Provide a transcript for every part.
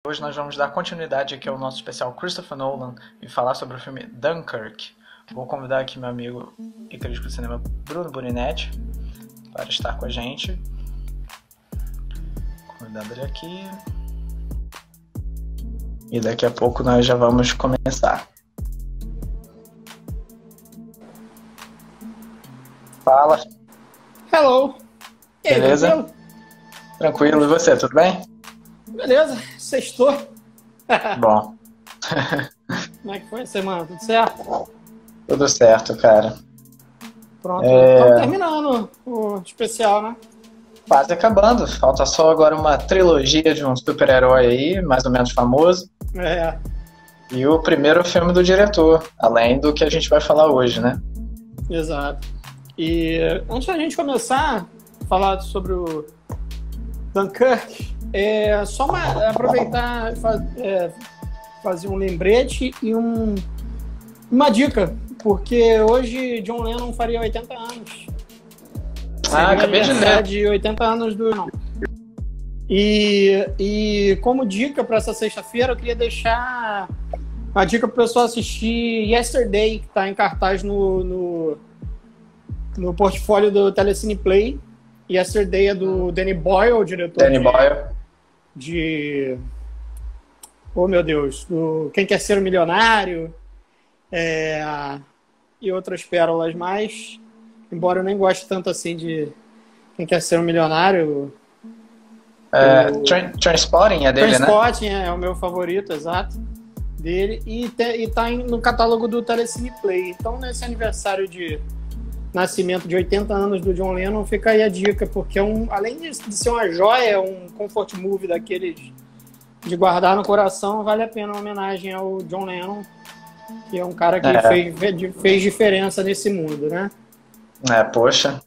Hoje nós vamos dar continuidade aqui ao nosso especial Christopher Nolan e falar sobre o filme Dunkirk. Vou convidar aqui meu amigo e crítico de cinema Bruno Burinetti para estar com a gente. Convidando ele aqui. E daqui a pouco nós já vamos começar. Fala. Hello. E aí, Beleza? tranquilo? Tranquilo. E você, tudo bem? Beleza, sextou. Bom. Como é que foi a semana? Tudo certo? Tudo certo, cara. Pronto, estamos terminando o especial, né? Quase acabando. Falta só agora uma trilogia de um super-herói aí, mais ou menos famoso. É, E o primeiro filme do diretor, além do que a gente vai falar hoje, né? exato. E antes da gente começar a falar sobre o Dunkirk, aproveitar e fazer um lembrete e uma dica, porque hoje John Lennon faria 80 anos. Acabei de ler. De 80 anos do não. E como dica para essa sexta-feira, eu queria deixar a dica para o pessoal assistir Yesterday, que está em cartaz no portfólio do Telecine Play. Yesterday é do Danny Boyle, o diretor Danny Boyle. Oh, meu Deus, do Quem Quer Ser um Milionário, e outras pérolas mais. Embora eu nem goste tanto assim de Quem Quer Ser um Milionário. Trainspotting é dele, Trainspotting, né? É o meu favorito, exato, dele. E tá no catálogo do Telecine Play. Então, nesse aniversário de nascimento de 80 anos do John Lennon, fica aí a dica, porque além de ser uma joia, um comfort movie daqueles de guardar no coração, vale a pena uma homenagem ao John Lennon, que é um cara que fez diferença nesse mundo, né? Poxa,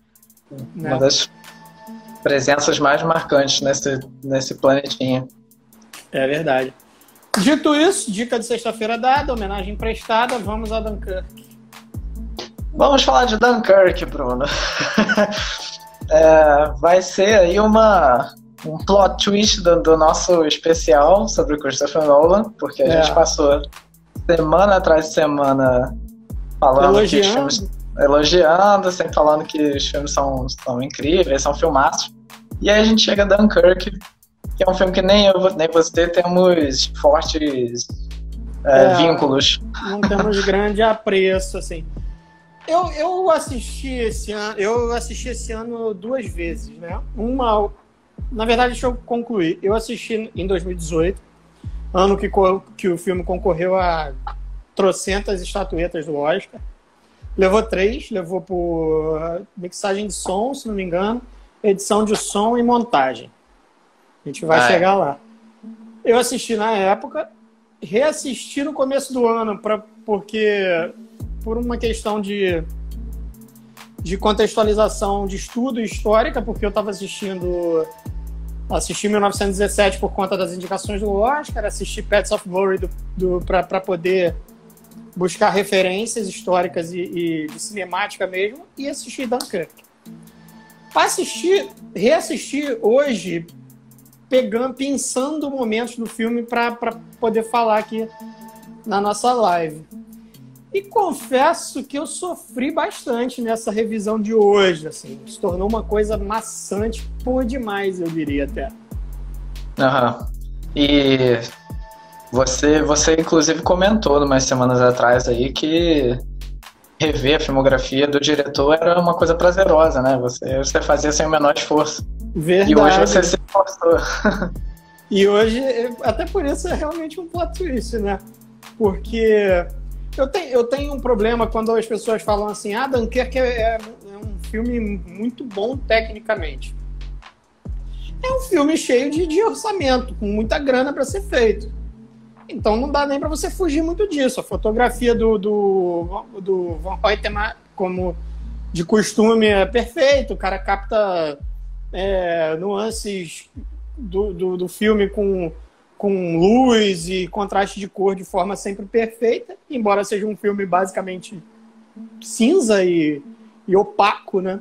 uma das presenças mais marcantes nesse planetinha. É verdade. Dito isso, dica de sexta-feira dada, homenagem prestada, vamos a Dunkirk. Vamos falar de Dunkirk, Bruno. Vai ser aí um plot twist do nosso especial sobre o Christopher Nolan, porque a gente passou semana atrás de semana falando que os filmes, elogiando, sempre falando que os filmes são incríveis, são filmaços. E aí a gente chega a Dunkirk, que é um filme que nem eu nem você temos fortes vínculos. Não temos grande apreço, assim. Eu assisti esse ano duas vezes, né? Na verdade, deixa eu concluir. Eu assisti em 2018, ano que o filme concorreu a trocentas estatuetas do Oscar. Levou 3, levou por mixagem de som, se não me engano, edição de som e montagem. A gente vai chegar lá. Eu assisti na época, reassisti no começo do ano, porque por uma questão de contextualização de estudo histórica, porque eu estava assisti 1917 por conta das indicações do Oscar, assisti Pets of Glory para poder buscar referências históricas e de cinemática mesmo, e assisti Dunkirk. Reassistir hoje, pensando momentos do filme para poder falar aqui na nossa live. E confesso que eu sofri bastante nessa revisão de hoje, assim. Se tornou uma coisa maçante por demais, eu diria até. E você inclusive comentou umas semanas atrás aí que rever a filmografia do diretor era uma coisa prazerosa, né? Você fazia sem o menor esforço. Verdade. E hoje você se esforçou. E hoje, até por isso, é realmente um plot twist, né? Porque eu tenho um problema quando as pessoas falam assim, Dunkirk é um filme muito bom tecnicamente. É um filme cheio de orçamento, com muita grana para ser feito. Então não dá nem para você fugir muito disso. A fotografia do Van Hoytema, como de costume, é perfeito. O cara capta nuances do filme com luz e contraste de cor de forma sempre perfeita, embora seja um filme basicamente cinza e opaco, né?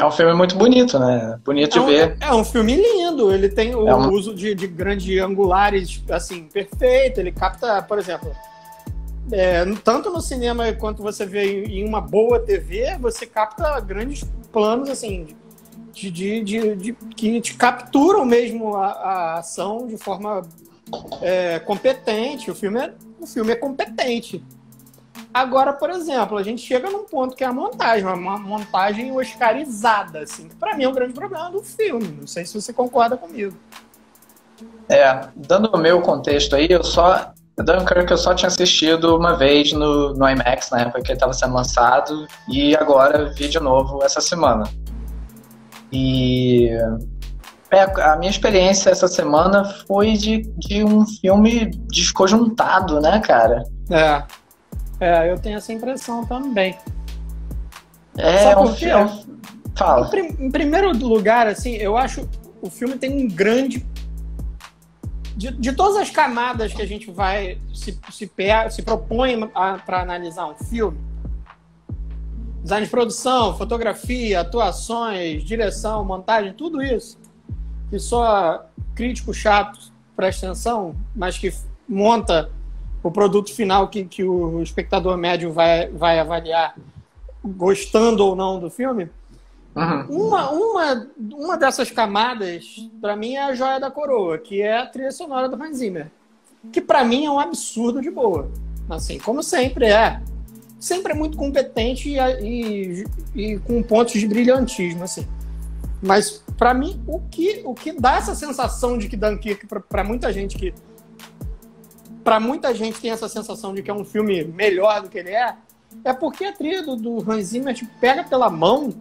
É um filme muito bonito, né? Bonito de ver. É um filme lindo. Ele tem o uso de grandes angulares, assim, perfeito. Ele capta, por exemplo, tanto no cinema quanto você vê em uma boa TV, você capta grandes planos, assim, que te capturam mesmo a ação de forma competente. O filme é competente. Agora, por exemplo, a gente chega num ponto que é a montagem, uma montagem oscarizada, assim, que pra mim é um grande problema do filme. Não sei se você concorda comigo. Dando o meu contexto aí, Dunkirk eu só tinha assistido uma vez no IMAX, na época que ele estava sendo lançado, e agora vi de novo essa semana. E a minha experiência essa semana foi de um filme desconjuntado, né, cara? Eu tenho essa impressão também. Fala. Em primeiro lugar, assim, eu acho o filme tem um grande... De todas as camadas que a gente vai se propõe para analisar um filme, design de produção, fotografia, atuações, direção, montagem, tudo isso, que só crítico chato presta atenção, mas que monta o produto final que o espectador médio vai avaliar gostando ou não do filme. Uhum. Uma dessas camadas, para mim, é a joia da coroa, que é a trilha sonora do Hans Zimmer, que para mim é um absurdo de boa, assim, como sempre é. Sempre é muito competente e com pontos de brilhantismo, assim. Mas, para mim, o que dá essa sensação de que Dunkirk, para muita gente tem essa sensação de que é um filme melhor do que ele é porque a trilha do Hans Zimmer te pega pela mão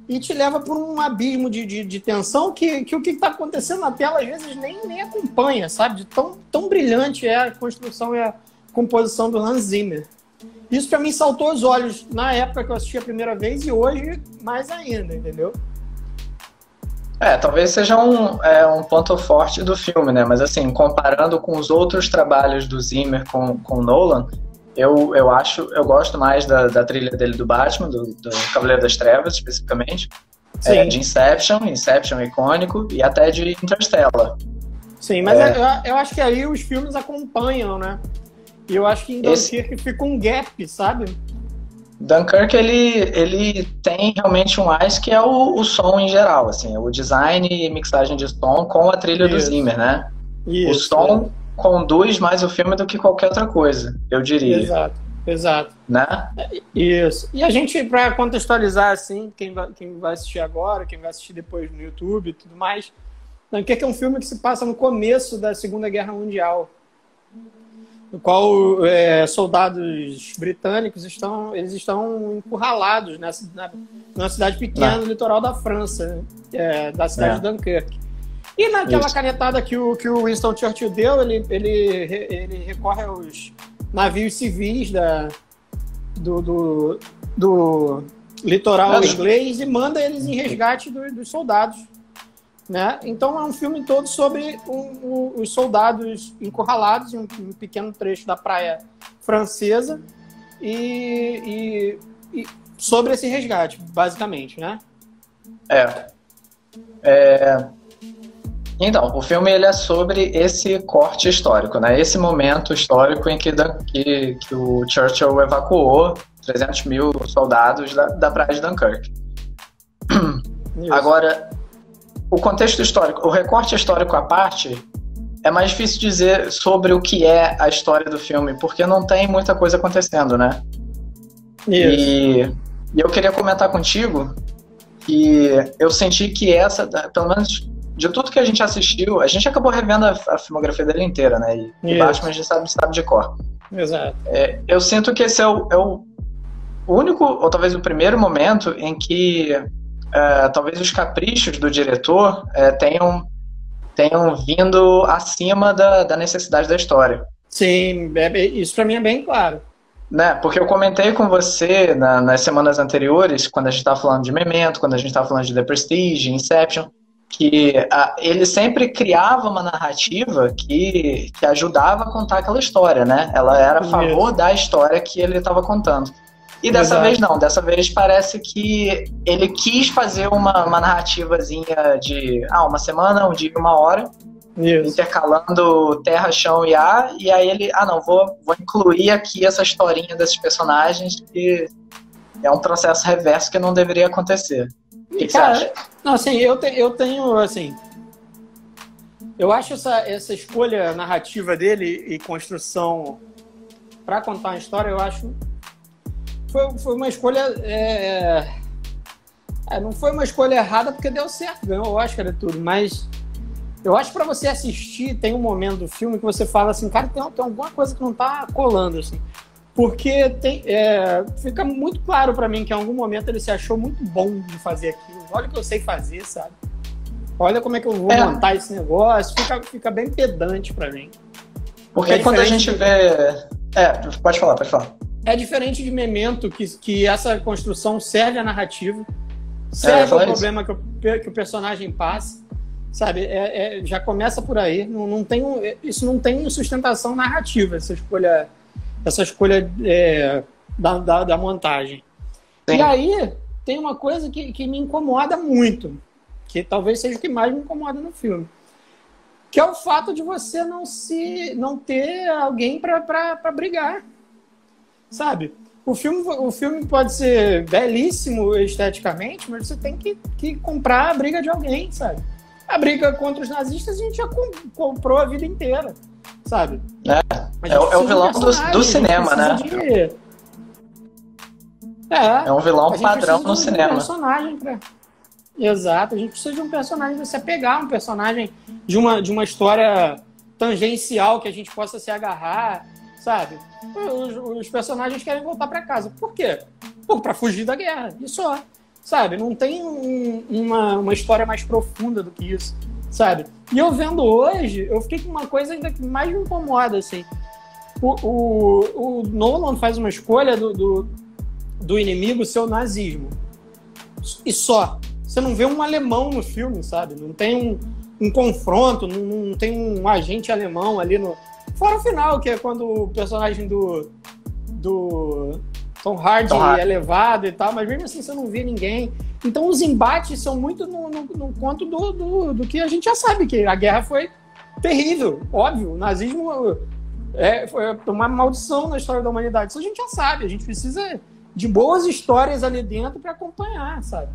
e te leva por um abismo de tensão que o que está acontecendo na tela, às vezes, nem acompanha, sabe? De tão brilhante é a construção e a composição do Hans Zimmer. Isso, para mim, saltou aos olhos na época que eu assisti a primeira vez e hoje mais ainda, entendeu? Talvez seja um ponto forte do filme, né? Mas, assim, comparando com os outros trabalhos do Zimmer com Nolan, eu gosto mais da trilha dele do Batman, do Cavaleiro das Trevas, especificamente. De Inception é icônico, e até de Interstellar. Sim, mas eu acho que aí os filmes acompanham, né? E eu acho que em Dunkirk fica um gap, sabe? Dunkirk, ele tem realmente um AIS que é o som em geral, assim, o design e mixagem de som com a trilha do Zimmer, né? O som conduz mais o filme do que qualquer outra coisa, eu diria. Exato. Né? Isso. E a gente, para contextualizar, assim, quem vai assistir agora, quem vai assistir depois no YouTube e tudo mais, Dunkirk é um filme que se passa no começo da Segunda Guerra Mundial, no qual soldados britânicos estão encurralados numa cidade pequena no litoral da França, da cidade de Dunkirk. E naquela canetada que o Winston Churchill deu, ele recorre aos navios civis do litoral inglês e manda eles em resgate dos soldados. Né? Então é um filme todo sobre os soldados encurralados em um pequeno trecho da praia francesa e sobre esse resgate, basicamente, né? Então, o filme ele é sobre esse corte histórico, né? Esse momento histórico em que o Churchill evacuou 300 mil soldados da praia de Dunkirk. Isso. Agora, o contexto histórico, o recorte histórico à parte, é mais difícil dizer sobre o que é a história do filme, porque não tem muita coisa acontecendo, né? E eu queria comentar contigo que eu senti que pelo menos de tudo que a gente assistiu, a gente acabou revendo a filmografia dele inteira, né? E Batman a gente sabe de cor. Exato. Eu sinto que esse é o único, ou talvez o primeiro momento em que talvez os caprichos do diretor tenham vindo acima da necessidade da história. Sim, isso pra mim é bem claro. Né? Porque eu comentei com você nas semanas anteriores, quando a gente estava falando de Memento, quando a gente estava falando de The Prestige, Inception, que ele sempre criava uma narrativa que ajudava a contar aquela história, né? Ela era a favor da história que ele estava contando. E dessa vez não, dessa vez parece que ele quis fazer uma narrativazinha de uma semana, um dia, uma hora, intercalando terra, chão e ar, e aí ele, vou incluir aqui essa historinha desses personagens, que é um processo reverso que não deveria acontecer. O que você acha? Não, assim, eu tenho, assim, eu acho essa escolha narrativa dele e construção para contar uma história, eu acho foi uma escolha não foi uma escolha errada porque deu certo, ganhou o Oscar e tudo, mas eu acho que para você assistir, tem um momento do filme que você fala assim, cara, tem alguma coisa que não tá colando, assim, porque fica muito claro para mim que em algum momento ele se achou muito bom de fazer aquilo. Olha o que eu sei fazer, sabe? Olha como é que eu vou montar esse negócio. Fica bem pedante para mim. Porque quando a gente vê... pode falar. É diferente de Memento, que essa construção serve à narrativa, serve ao problema que o personagem passa, sabe? Já começa por aí. Isso não tem sustentação narrativa, essa escolha da montagem. Sim. E aí tem uma coisa que me incomoda muito, que talvez seja o que mais me incomoda no filme, que é o fato de você não ter alguém para brigar, sabe? O filme pode ser belíssimo esteticamente, mas você tem que comprar a briga de alguém, sabe? A briga contra os nazistas a gente já comprou a vida inteira, sabe? É o vilão do cinema, né? É um vilão padrão no cinema. Exato, a gente precisa de um personagem para se apegar, um personagem de uma história tangencial que a gente possa se agarrar, sabe? Os personagens querem voltar para casa. Por quê? Para fugir da guerra, e só. Sabe? Não tem uma história mais profunda do que isso, sabe? E eu vendo hoje, eu fiquei com uma coisa ainda que mais me incomoda, assim. O Nolan faz uma escolha do inimigo ser o nazismo. E só. Você não vê um alemão no filme, sabe? Não tem um confronto, não tem um agente alemão ali no... Fora o final, que é quando o personagem do Tom Hardy é levado e tal, mas mesmo assim você não vê ninguém. Então os embates são muito no conto do que a gente já sabe, que a guerra foi terrível, óbvio. O nazismo foi uma maldição na história da humanidade. Isso a gente já sabe, a gente precisa de boas histórias ali dentro para acompanhar, sabe?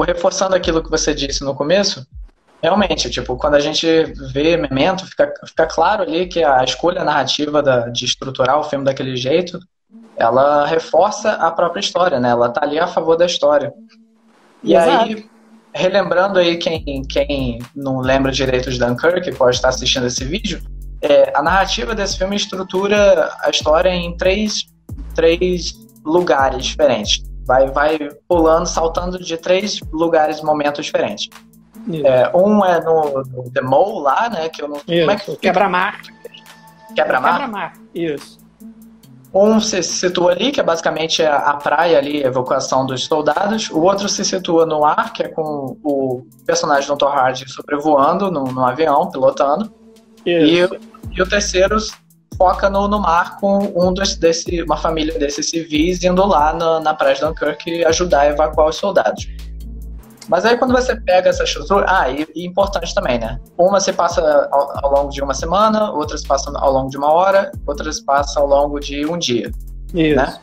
Reforçando aquilo que você disse no começo, realmente, tipo, quando a gente vê Memento, fica claro ali que a escolha narrativa de estruturar o filme daquele jeito, ela reforça a própria história, né? Ela tá ali a favor da história. E aí, relembrando aí quem não lembra direito de Dunkirk, pode estar assistindo esse vídeo, a narrativa desse filme estrutura a história em três lugares diferentes. Vai pulando, saltando de 3 lugares, momentos diferentes. Um é no The Mole lá, né? Que eu não sei como é que Quebra-mar. Quebra-mar? Isso. Um se situa ali, que é basicamente a praia ali, a evacuação dos soldados. O outro se situa no ar, que é com o personagem do Tom Hardy sobrevoando no avião, pilotando. E o terceiro foca no mar com uma família desses civis indo lá na praia de Dunkirk ajudar a evacuar os soldados. Mas aí quando você pega essa estrutura... e importante também, né? Uma se passa ao longo de uma semana, outra se passa ao longo de uma hora, outra se passa ao longo de um dia. Isso. Né?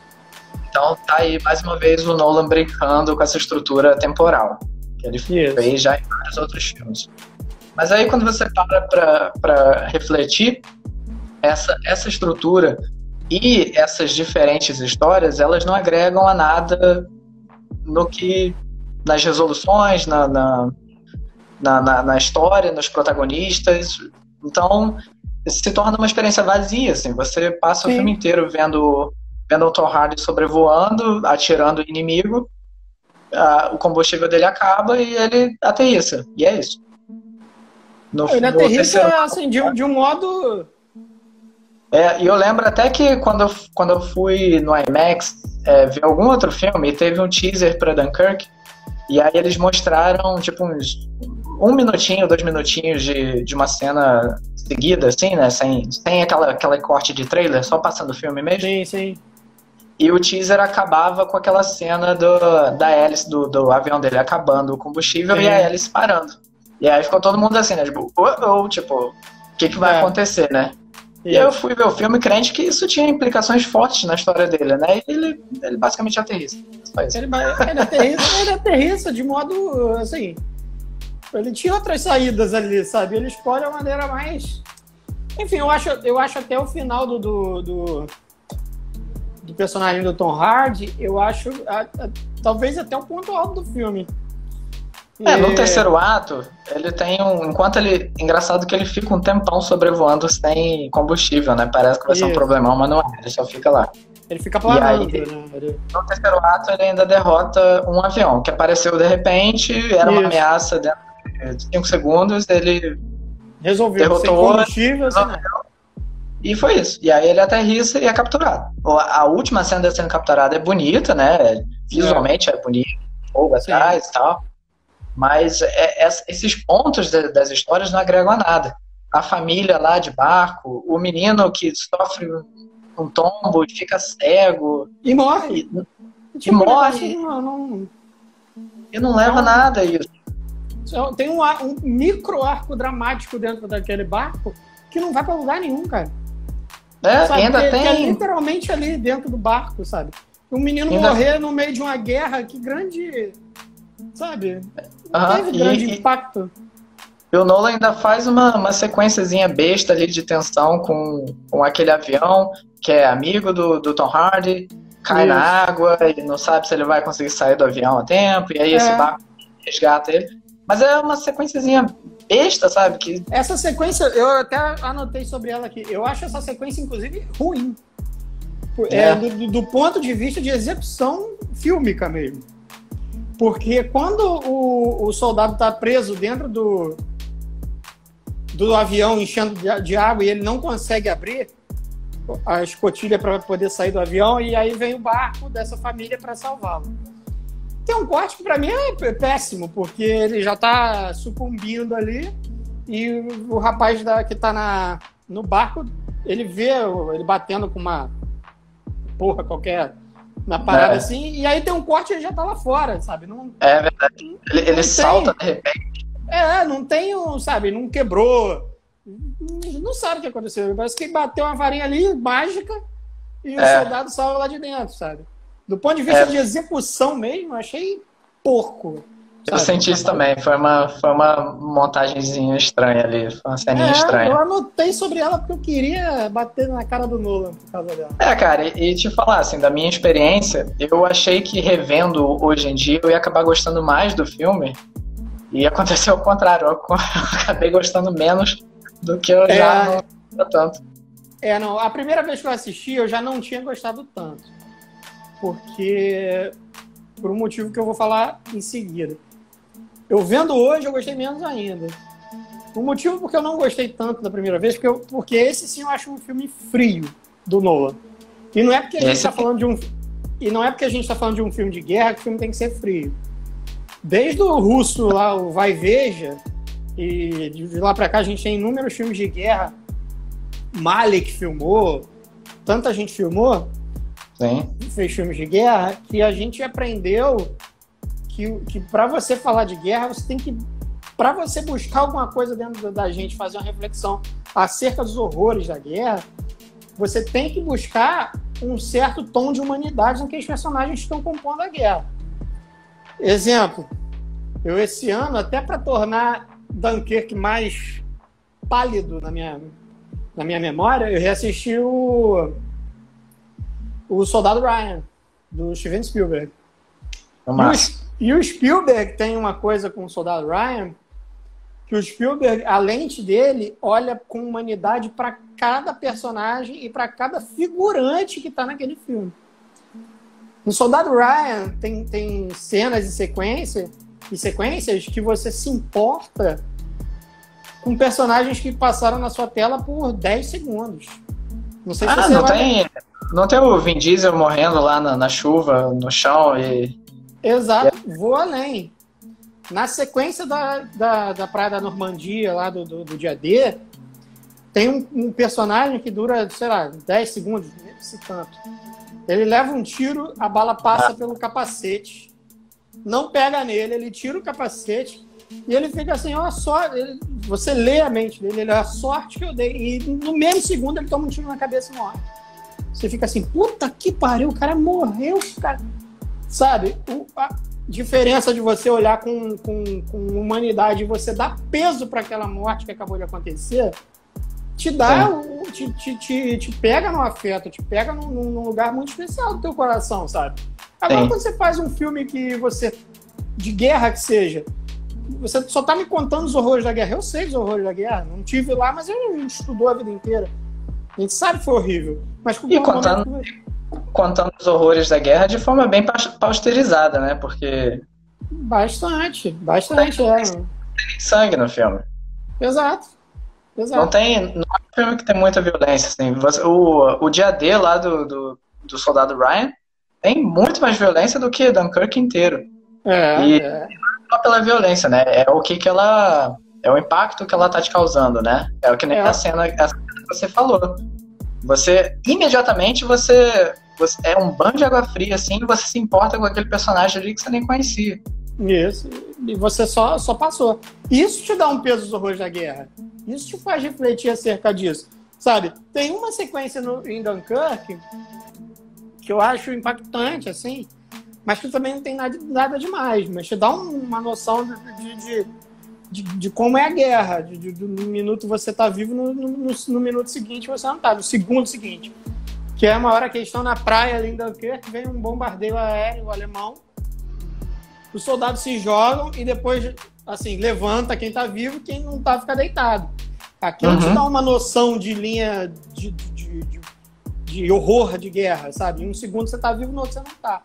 Então tá aí mais uma vez o Nolan brincando com essa estrutura temporal, que ele fez já em vários outros filmes. Mas aí quando você para refletir, essa estrutura e essas diferentes histórias, elas não agregam a nada nas resoluções, na história, nos protagonistas. Então se torna uma experiência vazia, assim. Você passa o filme inteiro vendo o Tom Hardy sobrevoando, atirando o inimigo, o combustível dele acaba e ele aterrissa, e é isso. Ele aterrissa assim, de um modo... E eu lembro até que quando eu fui no IMAX ver algum outro filme, teve um teaser para Dunkirk, e aí eles mostraram tipo uns 1 minutinho, 2 minutinhos de uma cena seguida, assim, né? Sem aquela corte de trailer, só passando o filme mesmo. Sim. E o teaser acabava com aquela cena da hélice do avião dele acabando o combustível e a hélice parando. E aí ficou todo mundo assim, né? Tipo, tipo, o que vai acontecer, né? E eu fui ver o filme crente que isso tinha implicações fortes na história dele, né? E ele basicamente aterrissa. Ele aterrissa de modo, assim... Ele tinha outras saídas ali, sabe? Ele escolhe a maneira mais... Enfim, eu acho até o final do personagem do Tom Hardy, eu acho talvez até o ponto alto do filme. No terceiro ato, ele tem enquanto ele... Engraçado que ele fica um tempão sobrevoando sem combustível, né? Parece que vai ser um problemão, mas não é. Ele só fica lá. Ele fica planando, né? No terceiro ato, ele ainda derrota um avião, que apareceu de repente, era uma ameaça dentro de 5 segundos, ele resolveu, sem combustível, e foi isso. E aí ele aterrissa e é capturado. A última cena dele sendo capturado é bonita, né? Visualmente é bonita, fogo atrás e tal. Mas esses pontos das histórias não agregam a nada. A família lá de barco, o menino que sofre um tombo e fica cego. E morre. E morre. E não leva nada a isso. Tem um micro arco dramático dentro daquele barco que não vai pra lugar nenhum, cara. Ainda tem... Que é literalmente ali dentro do barco, sabe? Um menino morrer no meio de uma guerra, que grande... Sabe? Teve grande impacto. E o Nolan ainda faz uma sequenciazinha besta ali de tensão com aquele avião, que é amigo do Tom Hardy, cai na água, ele não sabe se ele vai conseguir sair do avião a tempo, e aí esse barco resgata ele. Mas é uma sequenciazinha besta, sabe? Essa sequência, eu até anotei sobre ela aqui, eu acho essa sequência, inclusive, ruim. Do ponto de vista de execução fílmica mesmo. Porque quando o soldado está preso dentro do avião enchendo de água e ele não consegue abrir a escotilha para poder sair do avião, e aí vem o barco dessa família para salvá-lo. Tem um corte que para mim é péssimo, porque ele já está sucumbindo ali e o rapaz que está no barco, ele vê ele batendo com uma porra qualquer na parada assim, e aí tem um corte e ele já tá lá fora, sabe? Não, é verdade. Ele salta de repente. Não tem, sabe? Não quebrou. Não sabe o que aconteceu. Parece que bateu uma varinha ali, mágica, e o soldado salva lá de dentro, sabe? Do ponto de vista de execução mesmo, eu achei porco. Eu senti isso também. Foi uma montagenzinha estranha ali. Foi uma ceninha estranha. Eu anotei sobre ela porque eu queria bater na cara do Nolan por causa dela. Cara, e te falar, assim, da minha experiência, eu achei que revendo hoje em dia eu ia acabar gostando mais do filme. E aconteceu o contrário. Eu acabei gostando menos do que eu já não tanto. Não. A primeira vez que eu assisti, eu já não tinha gostado tanto. Porque... Por um motivo que eu vou falar em seguida. Eu vendo hoje, eu gostei menos ainda. O motivo porque eu não gostei tanto da primeira vez, porque esse sim eu acho um filme frio do Nolan. E não é porque a gente está falando de um filme de guerra que o filme tem que ser frio. Desde o russo lá, o Vai Veja, e de lá pra cá a gente tem inúmeros filmes de guerra. Malick filmou, tanta gente filmou, fez filmes de guerra, que a gente aprendeu que para você falar de guerra, você tem que, para você buscar alguma coisa dentro da gente, fazer uma reflexão acerca dos horrores da guerra, você tem que buscar um certo tom de humanidade em que os personagens estão compondo a guerra. Exemplo, eu esse ano, até para tornar Dunkirk mais pálido na minha memória, eu reassisti o Soldado Ryan, do Steven Spielberg. E o Spielberg tem uma coisa com o Soldado Ryan, que o Spielberg, a lente dele, olha com humanidade para cada personagem e para cada figurante que está naquele filme. No Soldado Ryan tem cenas e sequências que você se importa com personagens que passaram na sua tela por 10 segundos. Não sei se você não tem o Vin Diesel morrendo lá na chuva, no chão e... Exato, vou além. Na sequência da Praia da Normandia, lá do dia D, tem um personagem que dura, sei lá, 10 segundos, nem se tanto. Ele leva um tiro, a bala passa pelo capacete, não pega nele, ele tira o capacete e ele fica assim, ó, só. Você lê a mente dele, ele é a sorte que eu dei. E no mesmo segundo ele toma um tiro na cabeça e morre. Você fica assim, puta que pariu, o cara morreu, cara. Sabe? A diferença de você olhar com humanidade e você dar peso para aquela morte que acabou de acontecer, te dá, te pega no afeto, te pega num lugar muito especial do teu coração, sabe? Agora, quando você faz um filme que você, de guerra que seja, você só tá me contando os horrores da guerra. Eu sei os horrores da guerra, não tive lá, mas a gente estudou a vida inteira. A gente sabe que foi horrível. Mas e contando os horrores da guerra de forma bem pasteurizada, né? Porque... Bastante. Tem sangue no filme. Exato. Não é um filme que tem muita violência. Assim. O dia D lá do soldado Ryan tem muito mais violência do que Dunkirk inteiro. Não pela violência, né? É o que ela... É o impacto que ela tá te causando, né? É o que nem a cena que você falou. Você, imediatamente, você é um banho de água fria, assim, e você se importa com aquele personagem ali que você nem conhecia. Isso. E você só passou. Isso te dá um peso dos horrores da guerra. Isso te faz refletir acerca disso. Sabe? Tem uma sequência em Dunkirk que eu acho impactante, assim, mas que também não tem nada demais. Mas te dá uma noção de como é a guerra. No minuto você tá vivo, no minuto seguinte você não tá. No segundo seguinte. Que é uma hora que eles estão na praia ali em Dunkirk, vem um bombardeio aéreo alemão. Os soldados se jogam e depois, assim, levanta quem tá vivo, quem não tá fica deitado. Aquilo te dá uma noção de linha de horror de guerra, sabe? Em um segundo você tá vivo, no outro você não tá.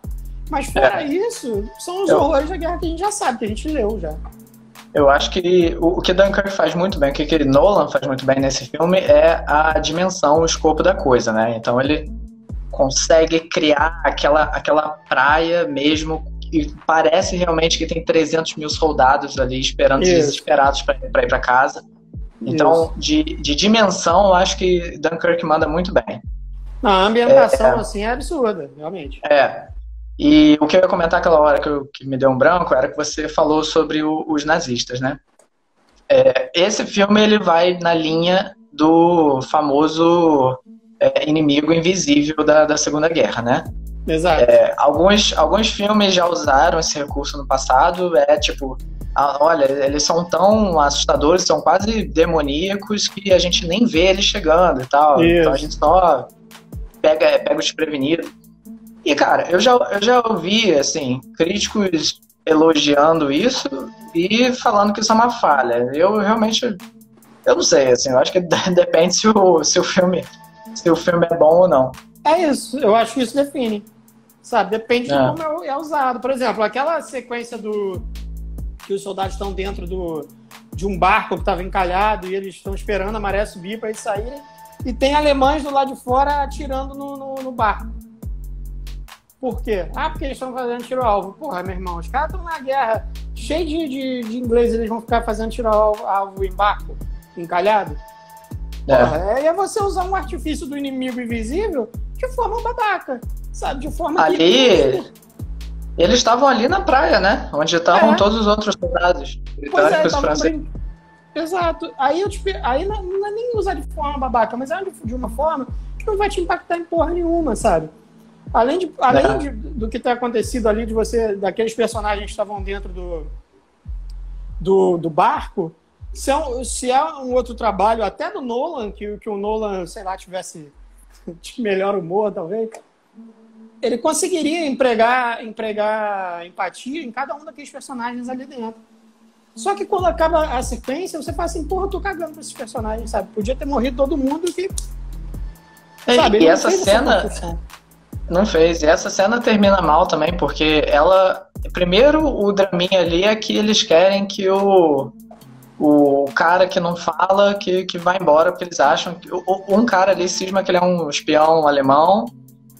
Mas fora isso, são os horrores da guerra que a gente já sabe, que a gente leu já. Eu acho que o que Dunkirk faz muito bem, o que Nolan faz muito bem nesse filme é a dimensão, o escopo da coisa, né? Então ele consegue criar aquela praia mesmo, e parece realmente que tem 300 mil soldados ali esperando, desesperados para ir para casa. Então, de dimensão, eu acho que Dunkirk manda muito bem. A ambientação, assim, é absurda, realmente. E o que eu ia comentar aquela hora que me deu um branco era que você falou sobre os nazistas, né? Esse filme, ele vai na linha do famoso inimigo invisível da Segunda Guerra, né? Exato. Alguns filmes já usaram esse recurso no passado, tipo... olha, eles são tão assustadores, são quase demoníacos que a gente nem vê eles chegando e tal. Isso. Então a gente só pega o desprevenido. E, cara, eu já ouvi, assim, críticos elogiando isso e falando que isso é uma falha. Eu realmente, eu não sei, assim, eu acho que depende se o filme é bom ou não. É isso, eu acho que isso define, sabe? Depende de como é usado. Por exemplo, aquela sequência que os soldados estão dentro de um barco que estava encalhado e eles estão esperando a maré subir para eles saírem, e tem alemães do lado de fora atirando no barco. Por quê? Porque eles estão fazendo tiro-alvo. Porra, meu irmão, os caras estão na guerra cheio de inglês, eles vão ficar fazendo tiro-alvo em barco, encalhado? Porra, é você usar um artifício do inimigo invisível de forma babaca, sabe? De forma Eles estavam ali na praia, né? Onde estavam todos os outros soldados britânicos, franceses. Exato. Aí não é nem usar de forma babaca, mas é de uma forma que não vai te impactar em porra nenhuma, sabe? Além do que tem acontecido ali, daqueles personagens que estavam dentro do barco, se é um outro trabalho, até do Nolan, que o Nolan, sei lá, tivesse de melhor humor, talvez, ele conseguiria empregar empatia em cada um daqueles personagens ali dentro. Só que quando acaba a sequência, você fala assim, porra, eu tô cagando pra esses personagens, sabe? Podia ter morrido todo mundo que... Sabe, e essa cena... Não fez. E essa cena termina mal também, porque ela... Primeiro, o draminha ali é que eles querem que o cara que não fala que vai embora, porque eles acham que... Um cara ali cisma que ele é um espião alemão.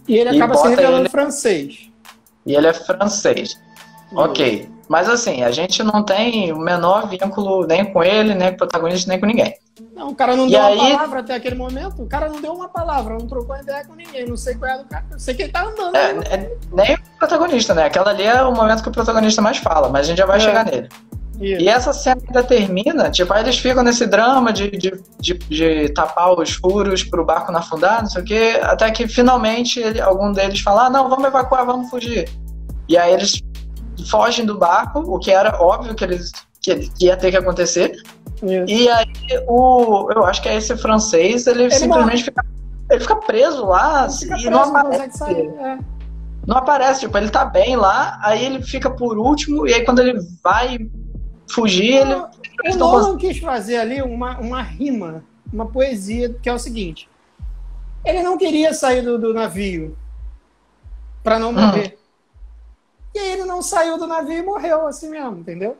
E ele acaba se revelando francês. E ele é francês. Ok. Mas assim, a gente não tem o menor vínculo nem com ele, nem com o protagonista, nem com ninguém. Não, o cara não deu uma palavra até aquele momento. O cara não deu uma palavra, não trocou ideia com ninguém. Não sei qual é do cara. Eu sei que ele tá andando. Nem o protagonista, né? Aquela ali é o momento que o protagonista mais fala, mas a gente já vai chegar nele. Isso. E essa cena ainda termina, tipo, aí eles ficam nesse drama de tapar os furos pro barco não afundar, não sei o quê, até que finalmente algum deles fala, não, vamos evacuar, vamos fugir. E aí eles fogem do barco, o que era óbvio que ia ter que acontecer. Isso. E aí eu acho que é esse francês, ele simplesmente fica preso lá e não aparece. Não aparece, tipo, ele tá bem lá, aí ele fica por último, e aí quando ele vai fugir, O Nolan quis fazer ali uma rima, uma poesia, que é o seguinte: ele não queria sair do navio pra não morrer. E aí ele não saiu do navio e morreu assim mesmo, entendeu?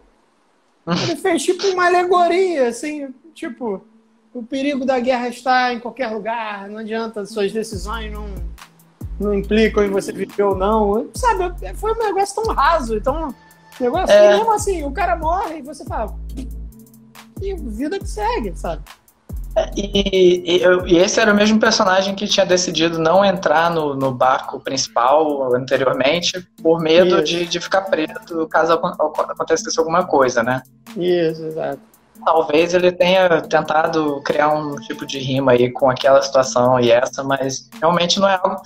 Ele fez tipo uma alegoria, assim, tipo, o perigo da guerra está em qualquer lugar, não adianta, suas decisões não implicam em você viver ou não, sabe? Foi um negócio tão raso, então, negócio mesmo assim, o cara morre e você fala, e vida que segue, sabe? E esse era o mesmo personagem que tinha decidido não entrar no barco principal anteriormente por medo de ficar preso caso acontecesse alguma coisa, né? Isso, exato. Talvez ele tenha tentado criar um tipo de rima aí com aquela situação e essa, mas realmente não é algo...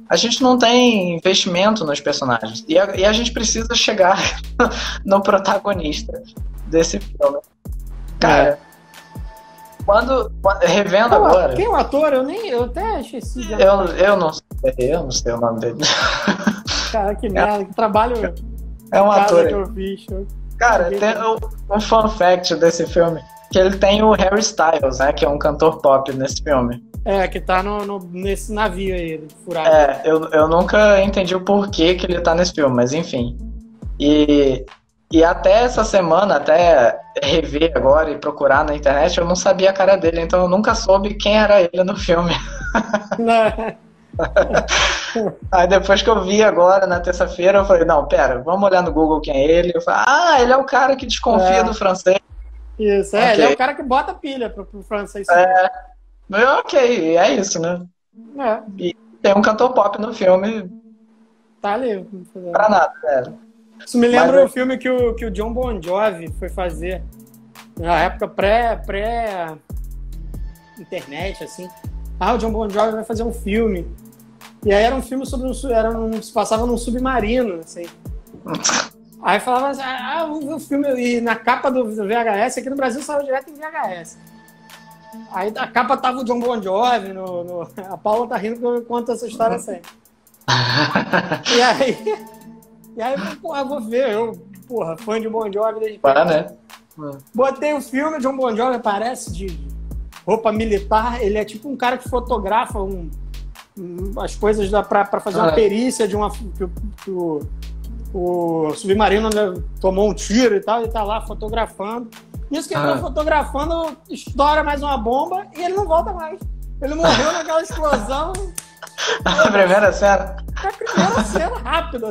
A gente não tem investimento nos personagens e a gente precisa chegar no protagonista desse filme. Cara... Quando revendo agora... Quem é o ator? Eu até esqueci. Eu não sei o nome dele. Cara, que merda, que trabalho... É um ator. Que eu fiz. Cara, tem um fun fact desse filme, que ele tem o Harry Styles, né, que é um cantor pop nesse filme. Que tá nesse navio aí, furado. Eu nunca entendi o porquê que ele tá nesse filme, mas enfim. E até essa semana, até rever agora e procurar na internet, eu não sabia a cara dele, então eu nunca soube quem era ele no filme. Aí depois que eu vi agora, na terça-feira, eu falei, não, pera, vamos olhar no Google quem é ele. Eu falei, ele é o cara que desconfia do francês. Isso, okay. Ele é o cara que bota pilha pro francês. Ok, é isso, né? E tem um cantor pop no filme. Tá ali. Pra nada, velho. Isso me lembra o filme que o John Bon Jovi foi fazer na época pré-internet, assim. O John Bon Jovi vai fazer um filme. E aí era um filme se passava num submarino, assim. Aí falava assim, vamos ver o filme. E na capa do VHS, aqui no Brasil saiu direto em VHS. Aí a capa tava o John Bon Jovi, a Paula tá rindo que eu conto essa história sempre. E aí, eu vou ver, fã de Bon Jovi desde né? Botei o filme, John Bon Jovi aparece de roupa militar, ele é tipo um cara que fotografa as coisas pra fazer uma perícia de que o submarino tomou um tiro e tal, ele tá lá fotografando. Isso que ele tá fotografando, estoura mais uma bomba e ele não volta mais. Ele morreu naquela explosão. A primeira cena? A primeira cena, rápida.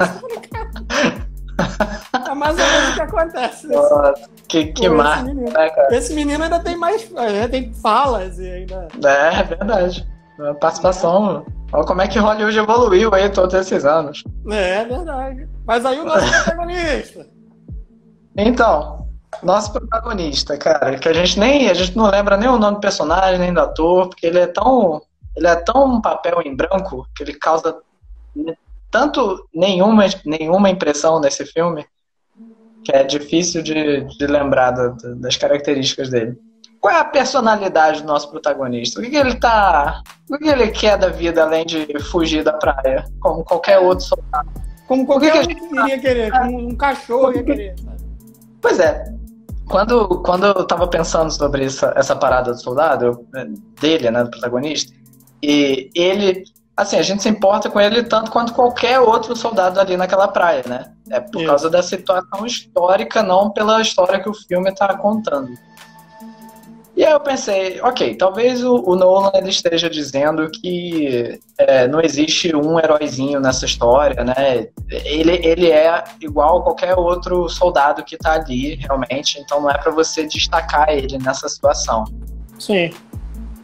É mais ou menos o que acontece. Que massa, né, cara? Esse menino ainda tem mais... tem falas e ainda... É verdade. Participação... Olha como é que Hollywood evoluiu aí todos esses anos. É verdade. Mas aí o nosso protagonista. Então, nosso protagonista, cara, que a gente não lembra nem o nome do personagem, nem do ator, porque ele é tão um papel em branco que ele causa tanto nenhuma impressão nesse filme que é difícil de lembrar das características dele. Qual é a personalidade do nosso protagonista? O que ele quer da vida além de fugir da praia, como qualquer outro soldado? Como qualquer um iria querer, como um cachorro ia querer, sabe? Pois é. Quando eu tava pensando sobre essa parada do soldado, dele, né, do protagonista, e ele, assim, a gente se importa com ele tanto quanto qualquer outro soldado ali naquela praia, né? É por causa da situação histórica, não pela história que o filme tá contando. E aí eu pensei, ok, talvez o Nolan ele esteja dizendo que não existe um heróizinho nessa história, né? Ele é igual a qualquer outro soldado que tá ali, realmente, então não é pra você destacar ele nessa situação. Sim.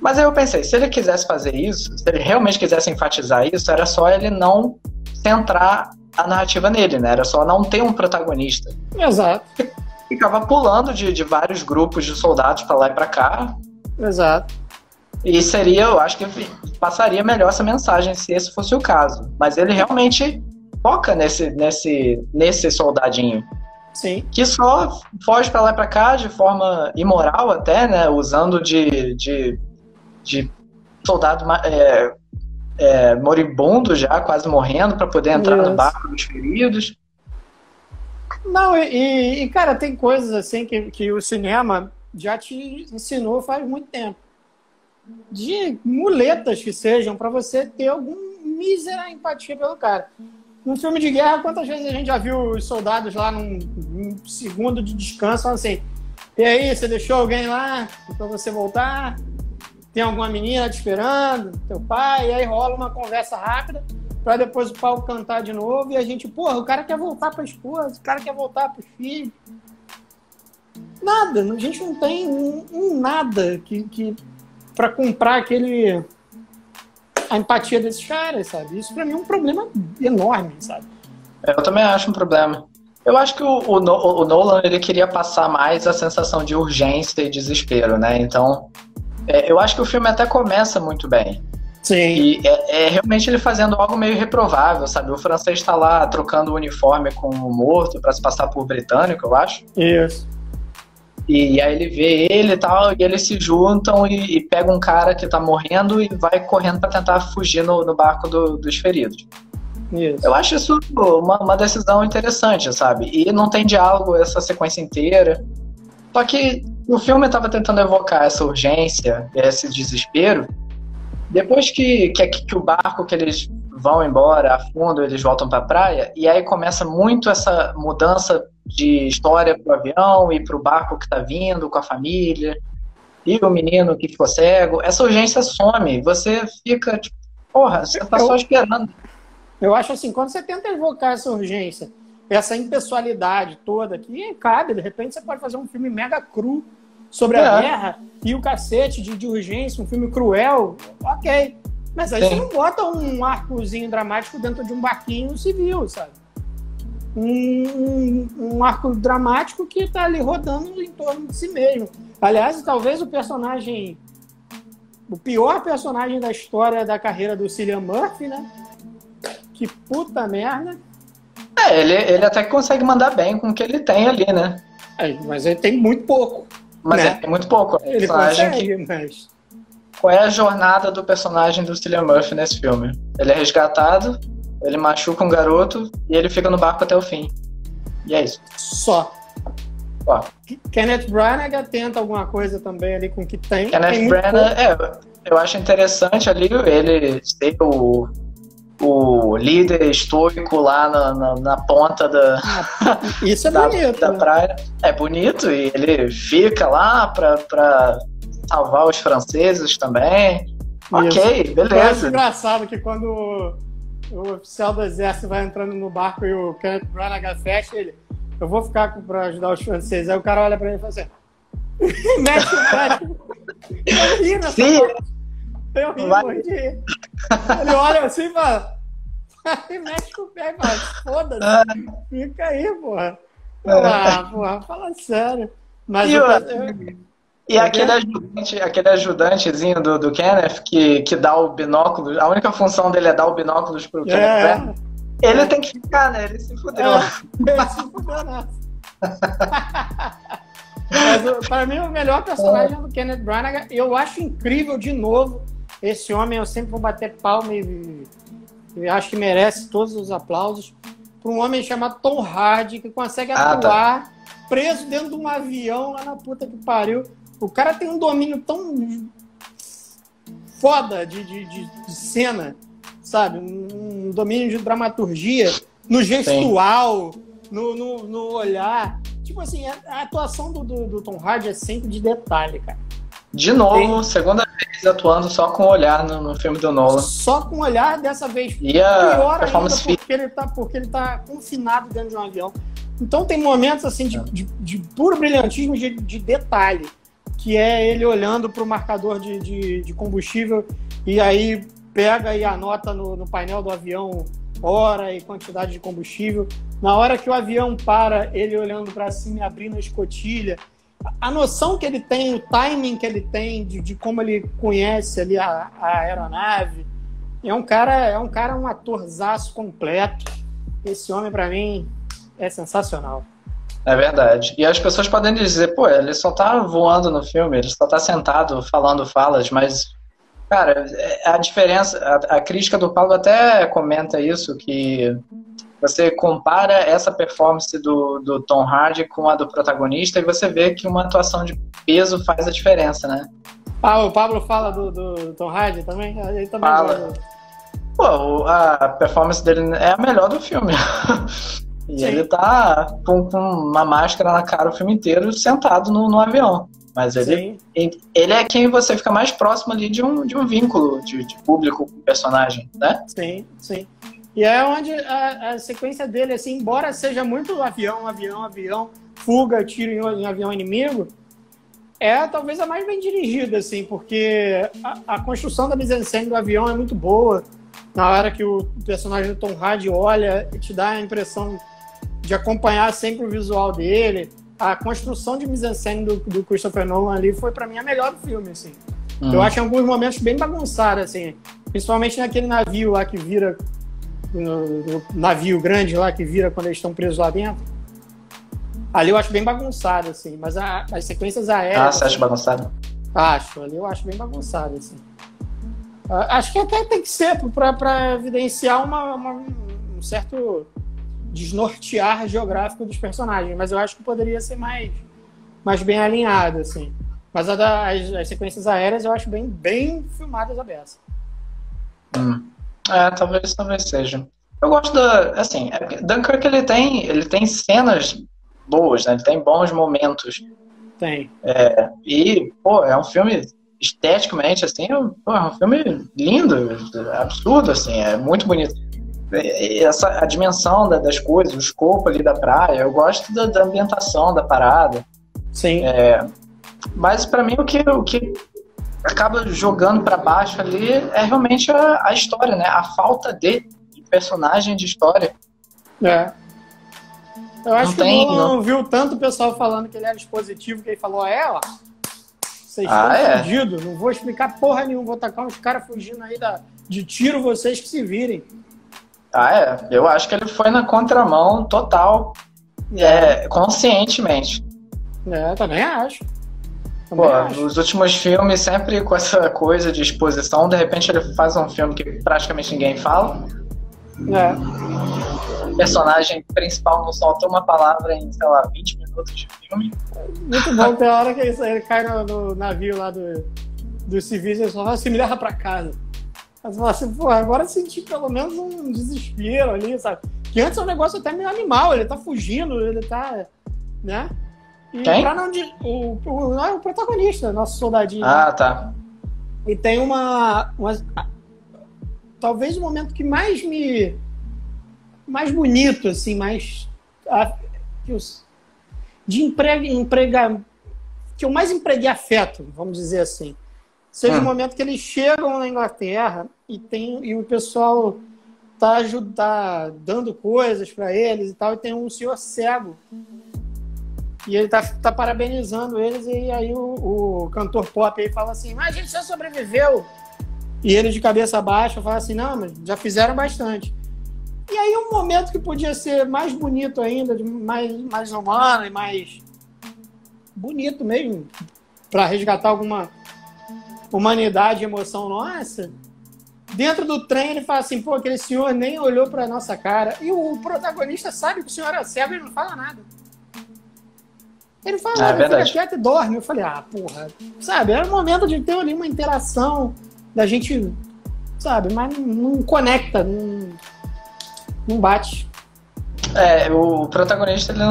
Mas aí eu pensei, se ele quisesse fazer isso, se ele realmente quisesse enfatizar isso, era só ele não centrar a narrativa nele, né? Era só não ter um protagonista. Exato. Ficava pulando de vários grupos de soldados pra lá e pra cá. Exato. E seria, eu acho que passaria melhor essa mensagem se esse fosse o caso. Mas ele realmente foca nesse soldadinho. Sim. Que só foge pra lá e pra cá de forma imoral até, né? Usando de soldado moribundo já, quase morrendo, pra poder entrar no barco dos feridos. Não, e cara, tem coisas assim que o cinema já te ensinou faz muito tempo. De muletas que sejam para você ter alguma mísera empatia pelo cara. Num filme de guerra, quantas vezes a gente já viu os soldados lá num segundo de descanso falando assim: e aí, você deixou alguém lá para você voltar? Tem alguma menina te esperando? Teu pai? E aí rola uma conversa rápida para depois o pau cantar de novo e a gente, porra, o cara quer voltar para a esposa, o cara quer voltar para os filhos. Nada, a gente não tem nada que para comprar a empatia desses caras, sabe? Isso para mim é um problema enorme, sabe? Eu também acho um problema. Eu acho que o Nolan, ele queria passar mais a sensação de urgência e desespero, né? Então, eu acho que o filme até começa muito bem. Sim. E é realmente ele fazendo algo meio reprovável, sabe? O francês está lá trocando o uniforme com o morto para se passar por britânico, eu acho. Isso. E aí ele vê ele e tal, e eles se juntam e pega um cara que tá morrendo e vai correndo para tentar fugir no barco dos feridos. Isso. Eu acho isso uma decisão interessante, sabe? E não tem diálogo essa sequência inteira. Só que o filme estava tentando evocar essa urgência, esse desespero. Depois que o barco que eles vão embora, afundam, eles voltam para a praia, e aí começa muito essa mudança de história pro avião e pro barco que tá vindo com a família, e o menino que ficou cego. Essa urgência some, você fica tipo, porra, você tá só esperando. Eu acho assim, quando você tenta evocar essa urgência, essa impessoalidade toda aqui, cabe, de repente você pode fazer um filme mega cru sobre a guerra e o cacete de urgência, um filme cruel, ok. Mas aí você não bota um arcozinho dramático dentro de um barquinho civil, sabe? Um arco dramático que tá ali rodando em torno de si mesmo. Aliás, talvez o pior personagem da história da carreira do Cillian Murphy, né? Que puta merda. Ele até consegue mandar bem com o que ele tem ali, né? Mas ele tem muito pouco. Mas né? ele tem muito pouco. Ele consegue, mas... Qual é a jornada do personagem do Cillian Murphy nesse filme? Ele é resgatado, ele machuca um garoto e ele fica no barco até o fim. E é isso. Só. Ó. Kenneth Branagh tenta alguma coisa também ali com o que tem. Kenneth Branagh, eu acho interessante ali ele ser o líder estoico lá na ponta Isso é bonito, da praia. É bonito e ele fica lá pra salvar os franceses também. Isso. Ok, beleza. Eu acho engraçado que quando o oficial do exército vai entrando no barco e o Kenneth Branagh fecha ele, eu vou ficar pra ajudar os franceses. Aí o cara olha pra ele e fala assim, mexe o pé. Eu ri nessa parte. Eu ri, morri de rir. Ele olha assim e fala, mexe o pé e fala, foda-se, fica aí, porra. Porra, fala sério. Mas e aquele ajudantezinho do Kenneth que dá o binóculo, a única função dele é dar o binóculos pro Kenneth. Ele tem que ficar, né? Ele se fudeu. Ele se fudeu nessa. Mas pra mim o melhor personagem é do Kenneth Branagh. Eu acho incrível, de novo, esse homem. Eu sempre vou bater palma e acho que merece todos os aplausos. Para um homem chamado Tom Hardy, que consegue atuar preso dentro de um avião lá na puta que pariu. O cara tem um domínio tão foda de cena, sabe? Um domínio de dramaturgia, no gestual, no olhar. Tipo assim, a atuação do Tom Hardy é sempre de detalhe, cara. De novo, segunda vez atuando só com o olhar no filme do Nolan. Só com o olhar, dessa vez e a pior performance ainda porque ele tá confinado dentro de um avião. Então tem momentos assim de puro brilhantismo, de detalhe, que é ele olhando para o marcador de combustível e aí pega e anota no painel do avião hora e quantidade de combustível. Na hora que o avião para, ele olhando para cima e abrindo a escotilha. A noção que ele tem, o timing que ele tem, de como ele conhece ali a aeronave. Um atorzaço completo. Esse homem, para mim, é sensacional. É verdade. E as pessoas podem dizer, pô, ele só tá voando no filme, ele só tá sentado falando falas, mas, cara, a diferença, a crítica do Paulo até comenta isso, que você compara essa performance do Tom Hardy com a do protagonista e você vê que uma atuação de peso faz a diferença, né? Ah, o Pablo fala do Tom Hardy também? Ele também fala. Pô, a performance dele é a melhor do filme. E sim, ele tá com uma máscara na cara o filme inteiro, sentado no avião. Mas ele é quem você fica mais próximo ali de um vínculo de público com o personagem, né? Sim, sim. E é onde a sequência dele, assim, embora seja muito avião, fuga, tiro em avião inimigo, é talvez a mais bem dirigida, assim, porque a construção da mise-en-scène do avião é muito boa. Na hora que o personagem do Tom Hardy olha, te dá a impressão de acompanhar sempre o visual dele. A construção de mise-en-scène do Christopher Nolan ali foi, pra mim, a melhor do filme, assim. Eu acho em alguns momentos bem bagunçado, assim. Principalmente naquele navio lá que vira... No navio grande lá que vira quando eles estão presos lá dentro. Ali eu acho bem bagunçado, assim. Mas as sequências aéreas... Ah, você acha bagunçado? Acho. Ali eu acho bem bagunçado, assim. Acho que até tem que ser para evidenciar um certo desnortear geográfico dos personagens, mas eu acho que poderia ser mais bem alinhado, assim. Mas as sequências aéreas eu acho bem filmadas a beça. Talvez seja. Eu gosto assim, Dunkirk ele tem cenas boas, né? Ele tem bons momentos. Tem. E, pô, é um filme esteticamente, assim, é um filme lindo, absurdo, assim, é muito bonito. A dimensão das coisas, o escopo ali da praia, eu gosto da ambientação da parada. Sim. Mas pra mim o que acaba jogando pra baixo ali é realmente a história, né? A falta de personagem de história. Eu acho que não viu tanto o pessoal falando que ele era expositivo, que ele falou, vocês estão fugidos, não vou explicar porra nenhuma, vou tacar uns caras fugindo aí de tiro, vocês que se virem. Eu acho que ele foi na contramão total, conscientemente. Também acho. Nos últimos filmes, sempre com essa coisa de exposição, de repente ele faz um filme que praticamente ninguém fala. O personagem principal não solta uma palavra em, 20 minutos de filme. Muito bom, tem a hora que ele cai no navio lá dos civis e ele só fala assim, me leva pra casa. Mas fala assim, agora eu senti pelo menos um desespero ali, sabe? Que antes é um negócio até meio animal, ele tá fugindo, ele tá, né? E quem? O protagonista, nosso soldadinho. Tá. E tem talvez o momento que mais bonito, assim, que eu mais empreguei afeto, vamos dizer assim. Seja o momento que eles chegam na Inglaterra e o pessoal tá dando coisas para eles e tal, e tem um senhor cego. E ele tá parabenizando eles, e aí o cantor pop aí fala assim, mas a gente já sobreviveu. E ele de cabeça baixa fala assim, não, mas já fizeram bastante. E aí um momento que podia ser mais bonito ainda, mais humano e mais bonito mesmo, para resgatar alguma humanidade e emoção nossa, dentro do trem ele fala assim, aquele senhor nem olhou pra nossa cara. E o protagonista sabe que o senhor é cego e ele não fala nada. Ele fala, ele fica quieto e dorme. Eu falei, sabe, era o momento de ter ali uma interação da gente, sabe, mas não conecta, não bate. O protagonista, ele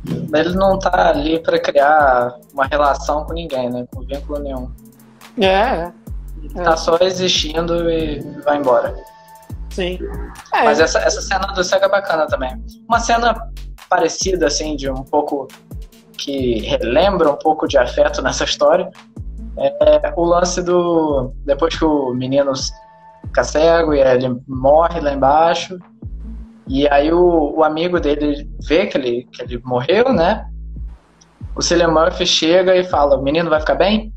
Ele não tá ali pra criar uma relação com ninguém, né? Com vínculo nenhum. Tá só existindo e vai embora. Sim. Mas essa cena do cego é bacana também. Uma cena parecida, assim, de um pouco... que relembra um pouco de afeto nessa história, é o lance do... depois que o menino fica cego e ele morre lá embaixo, e aí o amigo dele vê que ele morreu, né? O Cillian Murphy chega e fala, o menino vai ficar bem?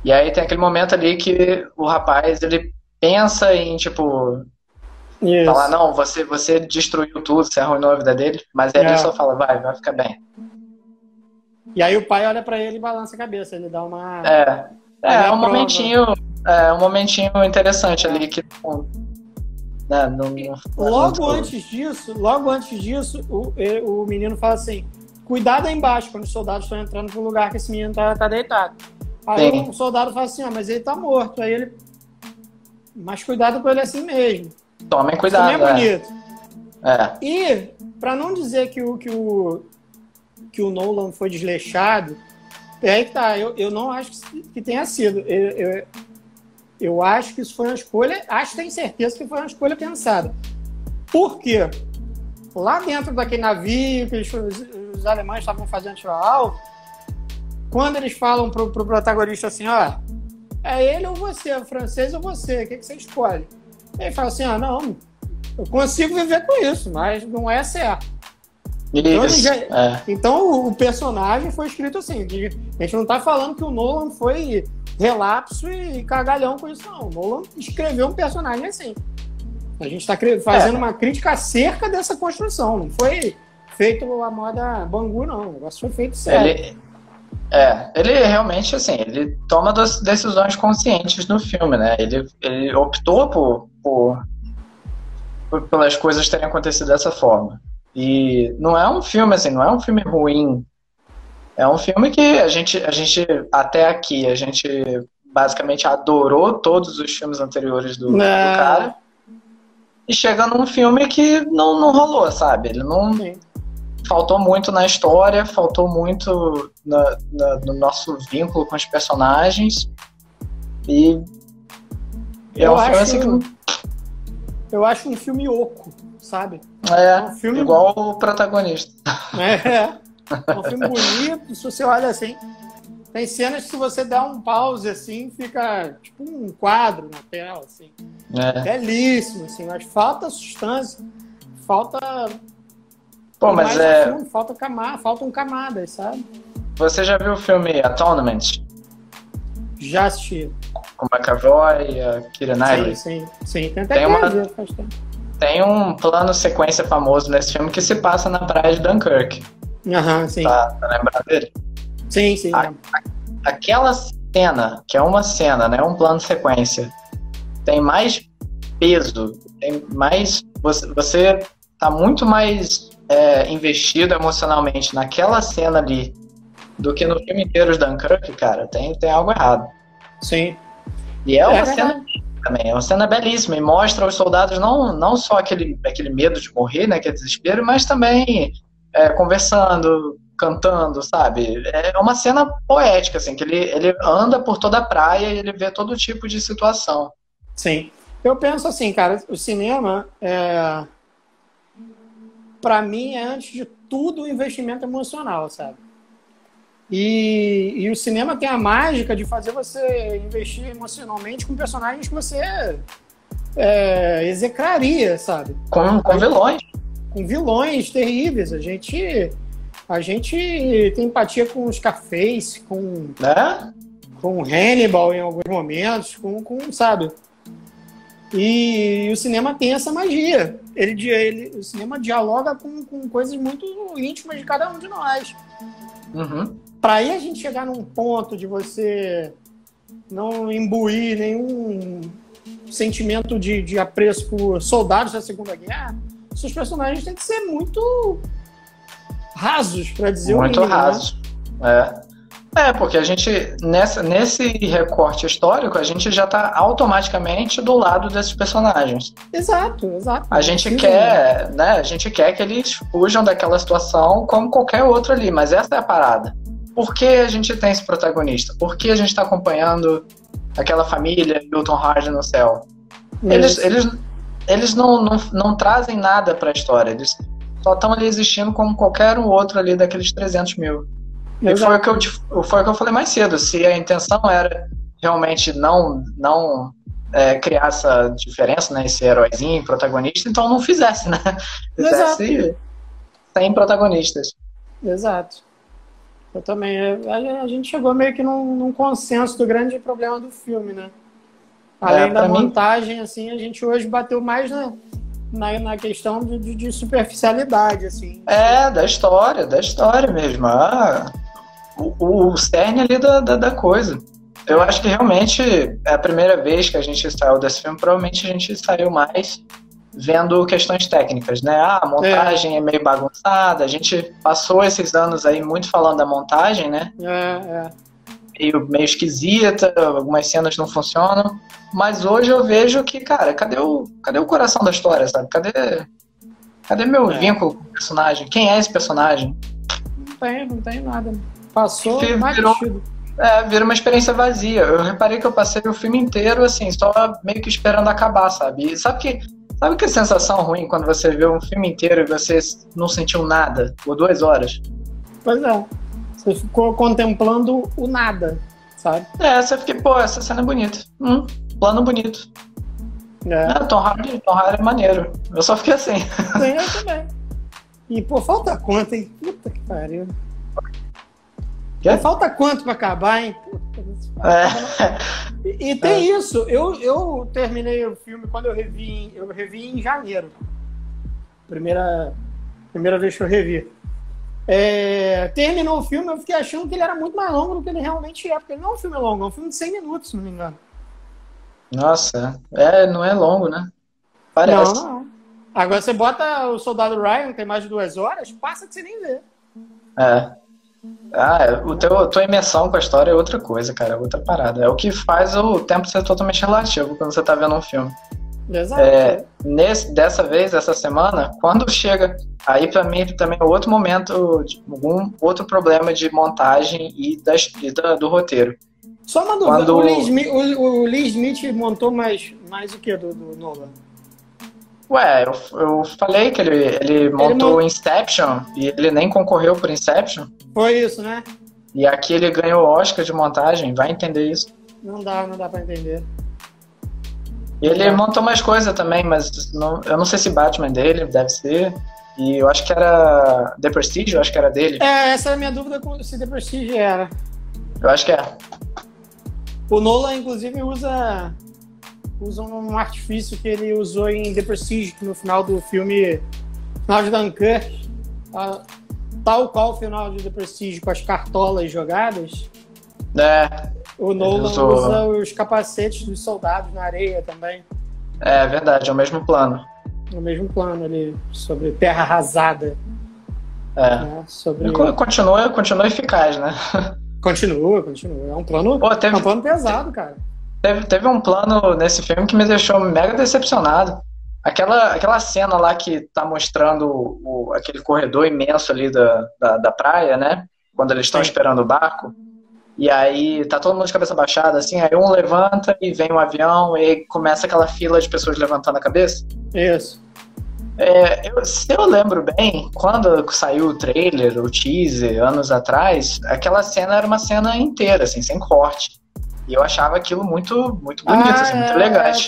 E aí tem aquele momento ali que o rapaz, ele pensa em, tipo... falar, não, você destruiu tudo, você arruinou a vida dele, mas ele só fala, vai ficar bem. E aí o pai olha pra ele e balança a cabeça, ele dá uma... um momentinho interessante ali que logo antes disso, o menino fala assim, cuidado aí embaixo, quando os soldados estão entrando pro lugar que esse menino tá deitado. Aí o soldado fala assim, mas ele tá morto. Aí ele, mas cuidado com ele assim mesmo. Tomem cuidado. Isso também é bonito. E, pra não dizer que o Nolan foi desleixado, é aí que tá, eu não acho que tenha sido. Eu acho que isso foi uma escolha, tenho certeza que foi uma escolha pensada. Por quê? Lá dentro daquele navio que os alemães estavam fazendo tiro-alvo, quando eles falam pro protagonista assim, é ele ou você, o francês ou você, o que você escolhe? Ele fala assim, não, eu consigo viver com isso, mas não é certo. Então o personagem foi escrito assim. A gente não tá falando que o Nolan foi relapso e cagalhão com isso, não. O Nolan escreveu um personagem assim. A gente tá fazendo uma crítica acerca dessa construção. Não foi feito a moda Bangu, não. O negócio foi feito sério. Ele realmente, assim, ele toma decisões conscientes no filme, né? Ele optou pelas coisas terem acontecido dessa forma. E não é um filme, assim, não é um filme ruim. É um filme que a gente até aqui, a gente basicamente adorou todos os filmes anteriores do cara. E chega num filme que não rolou, sabe? Ele não... Faltou muito na história, faltou muito no nosso vínculo com os personagens. E eu acho um filme oco, sabe? É um filme igual o protagonista. É um filme bonito, se você olha assim, tem cenas que se você dá um pause assim, fica tipo um quadro na tela, assim. Belíssimo, assim, mas falta substância, falta... mas filme, faltam camadas, sabe? Você já viu o filme Atonement? Já assisti. Com o McAvoy e a Keira Knightley? Sim. Tem até ver, faz tempo. Tem um plano sequência famoso nesse filme que se passa na praia de Dunkirk. Sim. Tá lembrado dele? Sim. Aquela cena, que é uma cena, né? Um plano sequência, tem mais peso, tem mais... Você tá muito mais investido emocionalmente naquela cena ali do que no filme inteiro de Dunkirk, cara. Tem algo errado. Sim. E é uma cena... também. É uma cena belíssima e mostra aos soldados não só aquele medo de morrer, né, que é desespero, mas também conversando, cantando, sabe? É uma cena poética, assim, que ele anda por toda a praia e ele vê todo tipo de situação. Sim. Eu penso assim, cara, o cinema, pra mim, é antes de tudo um investimento emocional, sabe? E o cinema tem a mágica de fazer você investir emocionalmente com personagens que você execraria, sabe? Com vilões. Com vilões terríveis. A gente tem empatia com o Scarface, com Hannibal em alguns momentos, sabe? E o cinema tem essa magia. O cinema dialoga com coisas muito íntimas de cada um de nós. Uhum. Para aí a gente chegar num ponto de você não imbuir nenhum sentimento de apreço por soldados da Segunda Guerra, seus personagens têm que ser muito rasos, para dizer muito rasos. Porque a gente, nesse recorte histórico, a gente já tá automaticamente do lado desses personagens. Exato. A gente quer, né? A gente quer que eles fujam daquela situação como qualquer outra ali, mas essa é a parada. Por que a gente tem esse protagonista? Por que a gente tá acompanhando aquela família e o Tom Hardy no céu? Eles não trazem nada pra história, eles só estão ali existindo como qualquer um outro ali daqueles 300 mil. E foi o que eu falei mais cedo. Se a intenção era realmente não criar essa diferença, né, esse heróizinho, protagonista, então não fizesse, né? Fizesse sem protagonistas. Exato. Eu também. A gente chegou meio que num consenso do grande problema do filme, né? Além da montagem, assim, a gente hoje bateu mais na questão de superficialidade, assim. Da história mesmo. O cerne ali da coisa. Eu acho que realmente é a primeira vez que a gente saiu desse filme, provavelmente a gente saiu mais vendo questões técnicas, né? A montagem é meio bagunçada, a gente passou esses anos aí muito falando da montagem, né? Meio esquisita, algumas cenas não funcionam, mas hoje eu vejo que, cara, cadê o coração da história, sabe? Cadê meu vínculo com o personagem? Quem é esse personagem? Não tem nada. Passou, vira uma experiência vazia. Eu reparei que eu passei o filme inteiro, assim, só meio que esperando acabar, sabe? E sabe que sensação ruim quando você vê um filme inteiro e você não sentiu nada por 2 horas? Pois é. Você ficou contemplando o nada, sabe? Você fica, essa cena é bonita. Plano bonito. Tom Hardy é maneiro. Eu só fiquei assim. Sim, eu também. E, falta quanto, hein? Puta que pariu. Falta quanto pra acabar, hein? E tem isso. Eu terminei o filme quando eu revi em janeiro. Primeira vez que eu revi. Terminou o filme, eu fiquei achando que ele era muito mais longo do que ele realmente é. Porque ele não é um filme longo, é um filme de 100 minutos, se não me engano. Nossa, não é longo, né? Parece. Não. Agora você bota o Soldado Ryan, que tem mais de 2 horas, passa que você nem vê. Tua imersão com a história é outra coisa, cara, é outra parada. É o que faz o tempo ser totalmente relativo quando você tá vendo um filme. Exato. Dessa vez, essa semana, quando chega, aí pra mim também é outro momento, algum outro problema de montagem e do roteiro. Só uma dúvida, o Lee Smith montou mais o que do Nolan? Eu falei que ele montou Inception e ele nem concorreu por Inception. Foi isso, né? E aqui ele ganhou o Oscar de montagem, vai entender isso. Não dá pra entender. E ele montou mais coisa também, mas eu não sei se Batman dele, deve ser. E eu acho que era The Prestige, eu acho que era dele. Essa é a minha dúvida se The Prestige era. Eu acho que é. O Nolan, inclusive, usa um artifício que ele usou em The Prestige, no final do filme, final de Dunkirk, tal qual o final de The Prestige, com as cartolas jogadas. O Nolan usa os capacetes dos soldados na areia também. É verdade, é o mesmo plano. O mesmo plano ali, sobre terra arrasada. Né? Continua eficaz, né? Continua. É um plano, um plano pesado, cara. Teve um plano nesse filme que me deixou mega decepcionado. Aquela cena lá que tá mostrando aquele corredor imenso ali da praia, né? Quando eles estão esperando o barco. E aí tá todo mundo de cabeça baixada, assim, aí um levanta e vem um avião e aí começa aquela fila de pessoas levantando a cabeça. Isso. Se eu lembro bem, quando saiu o trailer, o teaser, anos atrás, aquela cena era uma cena inteira, assim, sem corte. E eu achava aquilo muito bonito, assim, muito elegante.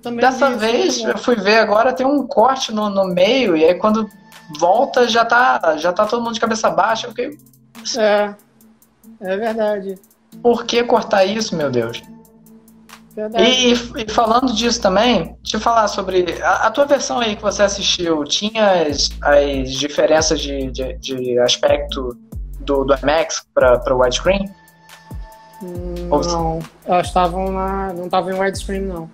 Também Dessa vez, eu fui ver agora, tem um corte no meio, e aí quando volta já tá todo mundo de cabeça baixa. Eu fiquei... É verdade. Por que cortar isso, meu Deus? E falando disso também, deixa eu falar sobre a tua versão aí que você assistiu. Tinha as diferenças de aspecto do IMAX para o widescreen? Não, elas não estavam em widescreen, não.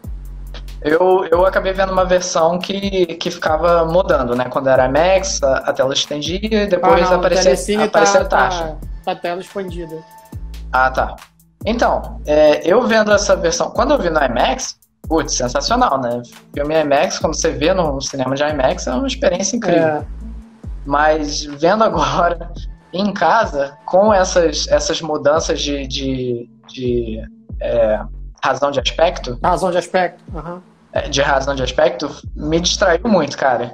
Eu acabei vendo uma versão que ficava mudando, né? Quando era IMAX, a tela estendia e depois aparecia a taxa. Tá a tela expandida. Ah, tá. Então, eu vendo essa versão, quando eu vi no IMAX, putz, sensacional, né? Filme IMAX, quando você vê no cinema de IMAX, é uma experiência incrível. Mas vendo agora em casa, com essas mudanças de razão de aspecto. Razão de aspecto, uhum. De razão de aspecto, me distraiu muito, cara.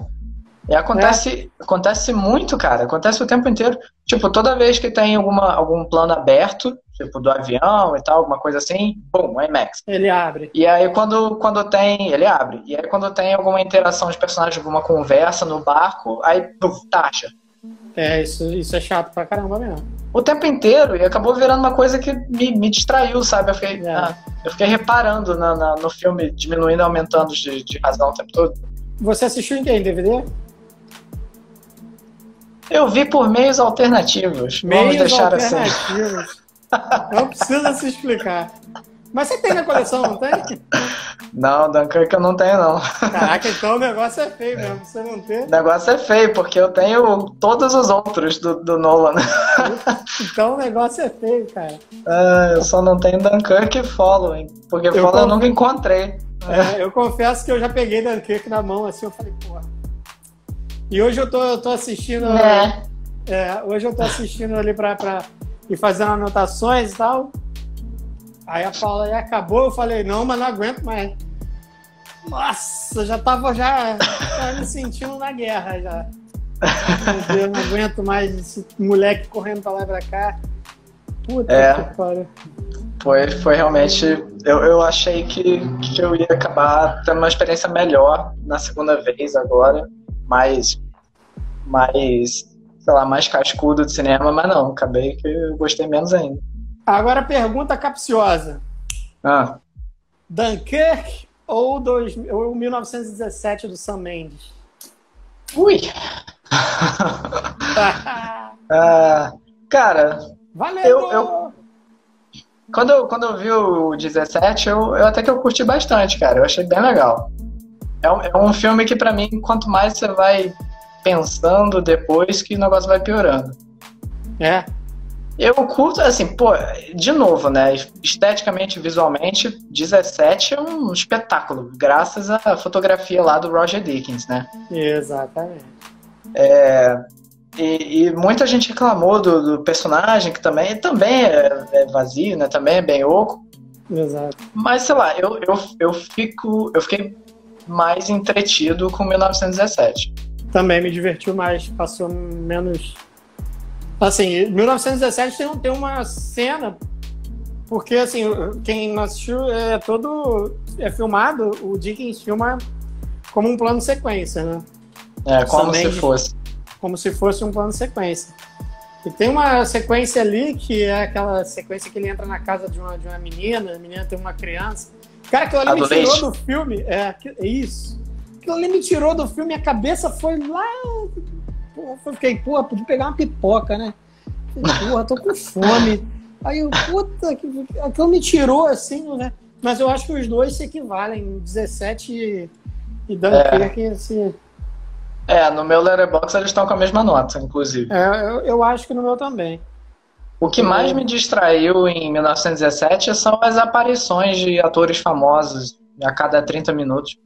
E acontece muito, cara. Acontece o tempo inteiro. Tipo, toda vez que tem algum plano aberto, tipo do avião e tal, alguma coisa assim, bum, IMAX. Ele abre. E aí quando tem. Ele abre. E aí quando tem alguma interação de personagens, alguma conversa no barco, aí taxa. Isso é chato pra caramba mesmo. O tempo inteiro, e acabou virando uma coisa que me distraiu, sabe? Eu fiquei reparando no filme, diminuindo e aumentando de razão o tempo todo. Você assistiu em DVD? Eu vi por meios alternativos. Vamos deixar assim. Não precisa se explicar. Mas você tem na coleção, não tem? Não, Dunkirk eu não tenho, não. Caraca, então o negócio é feio mesmo. Você não tem? O negócio é feio, porque eu tenho todos os outros do Nolan. Então o negócio é feio, cara. Eu só não tenho Dunkirk e Following. Porque Following eu nunca encontrei. Eu confesso que eu já peguei Dunkirk na mão, assim, eu falei, porra. E hoje eu tô assistindo. Hoje eu tô assistindo ali e fazendo anotações e tal. Aí a Paula aí acabou, eu falei, não, mas não aguento mais. Nossa, já tava me sentindo na guerra já. Meu Deus, não aguento mais esse moleque correndo pra lá e pra cá. Puta que pariu. Foi realmente. Eu achei que eu ia acabar tendo uma experiência melhor na segunda vez agora. Mais, sei lá, mais cascudo de cinema, mas não, acabei que eu gostei menos ainda. Agora pergunta capciosa. Dunkirk ou 1917 do Sam Mendes? Ui! Cara, valeu! Quando eu vi o 17, eu até que eu curti bastante, cara. Eu achei bem legal. É um filme que, pra mim, quanto mais você vai pensando depois, que o negócio vai piorando. Eu curto, assim, de novo, né? Esteticamente, visualmente, 17 é um espetáculo, graças à fotografia lá do Roger Deakins, né? Exatamente. E muita gente reclamou do personagem, que também é vazio, né? Também é bem oco. Exato. Mas, sei lá, eu fiquei mais entretido com 1917. Também me divertiu mais, passou menos... Assim, 1917 tem uma cena, porque, assim, quem não assistiu é filmado, o Dickens filma como um plano sequência, né? Como se fosse um plano sequência. E tem uma sequência ali, que é aquela sequência que ele entra na casa de uma menina, a menina tem uma criança. Cara, aquilo ali me tirou do filme. Isso. Aquilo ali me tirou do filme, a cabeça foi lá... Eu fiquei, podia pegar uma pipoca, né? Tô com fome. Aí eu, aquilo me tirou, assim, né? Mas eu acho que os dois se equivalem, 17 e Dunkirk, assim... no meu Letterboxd eles estão com a mesma nota, inclusive. Eu acho que no meu também. O que mais me distraiu em 1917 são as aparições de atores famosos a cada 30 minutos.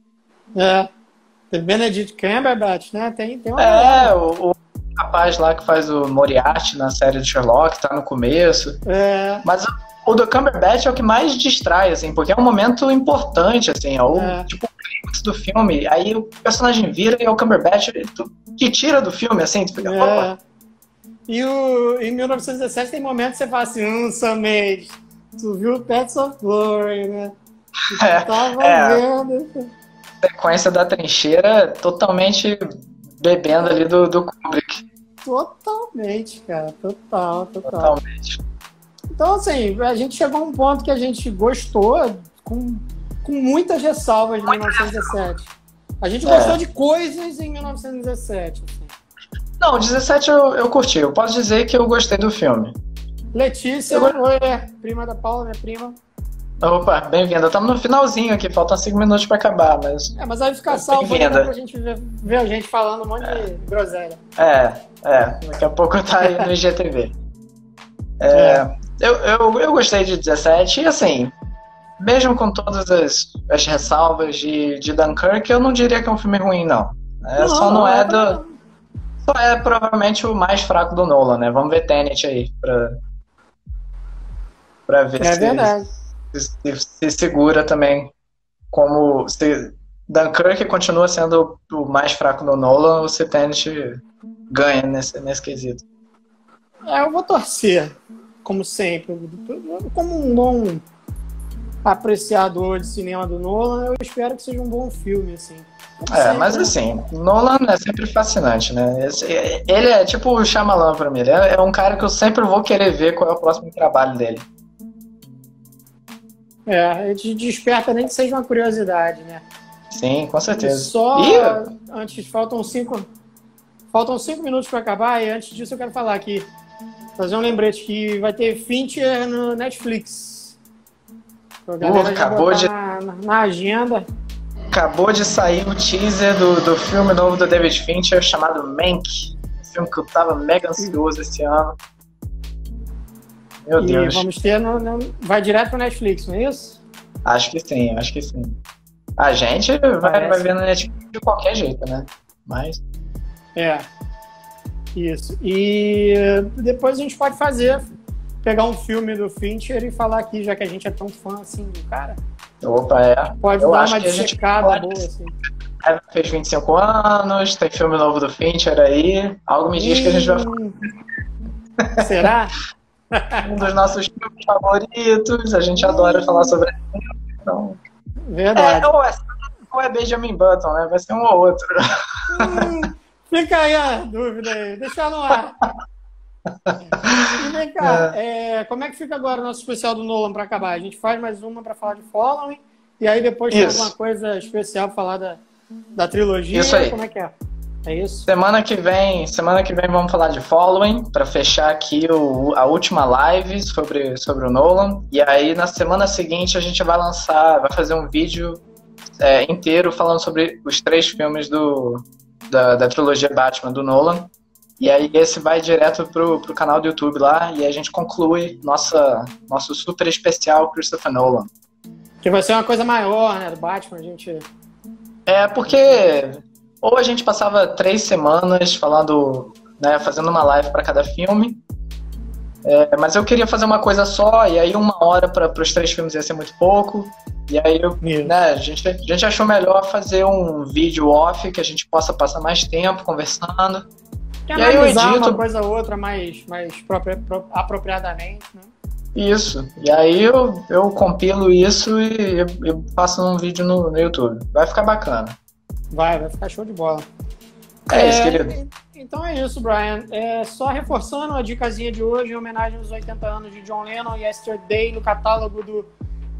Tem Benedict Cumberbatch, né? Tem uma... o rapaz lá que faz o Moriarty na série de Sherlock, tá no começo. Mas o do Cumberbatch é o que mais distrai, assim, porque é um momento importante, assim, tipo o clímax do filme. Aí o personagem vira e é o Cumberbatch te tira do filme, assim, tu fica, opa. E em 1917 tem momentos que você fala assim, Sam Mendes, tu viu Pets of Glory, né? Tava vendo... Sequência da trincheira totalmente bebendo ali do Kubrick. Totalmente, cara. Totalmente. Então, assim, a gente chegou a um ponto que a gente gostou com muitas ressalvas de 1917. A gente gostou de coisas em 1917. Assim. Não, 17 eu curti. Eu posso dizer que eu gostei do filme. Letícia, prima da Paula, minha prima. Opa, bem-vinda. Estamos no finalzinho aqui, faltam 5 minutos para acabar, mas... mas vai ficar salvo aí pra gente ver a gente falando um monte de groselha. Daqui a pouco tá aí no IGTV. Eu gostei de 17 e assim, mesmo com todas as ressalvas de Dunkirk, eu não diria que é um filme ruim, não. Só é provavelmente o mais fraco do Nolan, né? Vamos ver Tenet aí pra ver se segura também. Como se Dunkirk continua sendo o mais fraco do Nolan, ou se Tenet ganha nesse quesito. Eu vou torcer, como sempre. Como um bom apreciador de cinema do Nolan, eu espero que seja um bom filme, assim. Mas assim, Nolan é sempre fascinante, né? Ele é tipo o Shyamalan pra mim. Ele é um cara que eu sempre vou querer ver qual é o próximo trabalho dele. Ele desperta nem que seja uma curiosidade, né? Sim, com certeza. Antes, faltam 5 minutos para acabar, e antes disso eu quero falar aqui, fazer um lembrete que vai ter Fincher no Netflix. Acabou na agenda. Acabou de sair o teaser do filme novo do David Fincher chamado Mank. Um filme que eu tava mega ansioso esse ano. Meu Deus. Vamos ter vai direto pro Netflix, não é isso? Acho que sim. A gente vai ver no Netflix de qualquer jeito, né? Mas... Isso. E depois a gente pode pegar um filme do Fincher e falar aqui, já que a gente é tão fã assim do cara. Opa, Pode dar uma dissecada boa, assim. Fez 25 anos, tem filme novo do Fincher aí. Algo me diz que a gente vai falar. Será? Um dos nossos filmes favoritos, a gente adora falar sobre ele. Então... Verdade. Ou é Benjamin Button, né? Vai ser um ou outro. Fica aí a dúvida aí, deixa no ar. E vem cá, como é que fica agora o nosso especial do Nolan para acabar? A gente faz mais uma para falar de Following, e aí depois tem alguma coisa especial para falar da trilogia. Isso aí. Como é que é? É isso? Semana que vem vamos falar de Following, para fechar aqui a última live sobre o Nolan. E aí na semana seguinte a gente vai fazer um vídeo inteiro falando sobre os 3 filmes da trilogia Batman do Nolan. E aí esse vai direto pro canal do YouTube lá, e a gente conclui nosso super especial Christopher Nolan. Que vai ser uma coisa maior, né, do Batman, a gente... Porque ou a gente passava 3 semanas falando, né, fazendo uma live para cada filme, mas eu queria fazer uma coisa só, e aí 1 hora para os 3 filmes ia ser muito pouco. E aí a gente achou melhor fazer um vídeo off, que a gente possa passar mais tempo conversando. E aí eu edito uma coisa ou outra mais apropriadamente, né? Isso. E aí eu compilo isso e eu faço um vídeo no YouTube. Vai ficar bacana. Vai ficar show de bola. É isso, querido. Então é isso, Brian. Só reforçando a dicasinha de hoje, em homenagem aos 80 anos de John Lennon, Yesterday, no catálogo do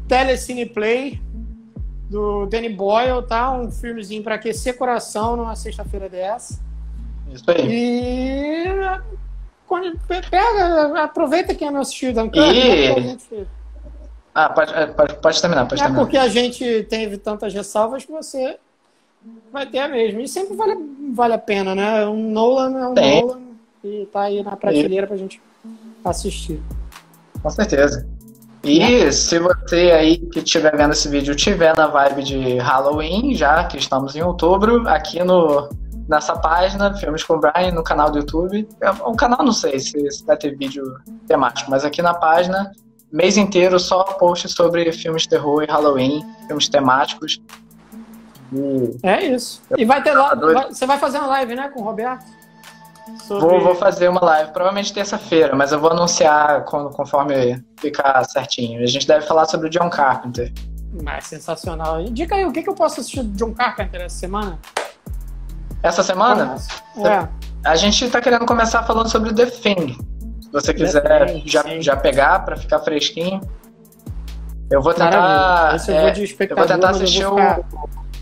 Telecine Play, do Danny Boyle, tá? Um filmezinho para aquecer coração numa sexta-feira dessa. Isso aí. E aproveita quem não assistiu Dunkirk. Pode terminar. Porque a gente teve tantas ressalvas que você vai ter a mesma. E sempre vale a pena, né? Um Nolan é um Nolan e tá aí na prateleira pra gente assistir. Com certeza. E se você aí que estiver vendo esse vídeo estiver na vibe de Halloween, já que estamos em outubro, aqui nessa página, Filmes com Brian, no canal do YouTube. O canal não sei se vai ter vídeo temático, mas aqui na página, mês inteiro só post sobre filmes de terror e Halloween, filmes temáticos. É isso. E vai ter você vai fazer uma live, né, com o Roberto? Vou fazer uma live, provavelmente terça-feira, mas eu vou anunciar conforme ficar certinho. A gente deve falar sobre o John Carpenter. Mas sensacional. Indica aí, o que eu posso assistir do John Carpenter essa semana? Essa semana? A gente tá querendo começar falando sobre The Thing. Se você quiser já pegar pra ficar fresquinho. Eu vou tentar. Eu vou tentar assistir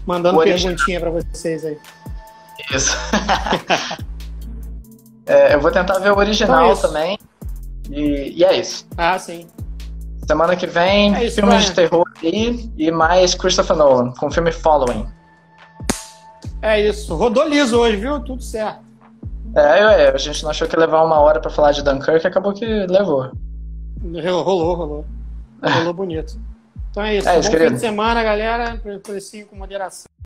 mandando perguntinha pra vocês aí. Isso. Eu vou tentar ver o original também. E é isso. Sim. Semana que vem, filmes de terror aí e mais Christopher Nolan, com o filme Following. É isso. Rodou liso hoje, viu? Tudo certo. A gente não achou que ia levar 1 hora pra falar de Dunkirk, acabou que levou. Rolou bonito. Então é isso. Bom fim de semana, galera. Precinho com moderação.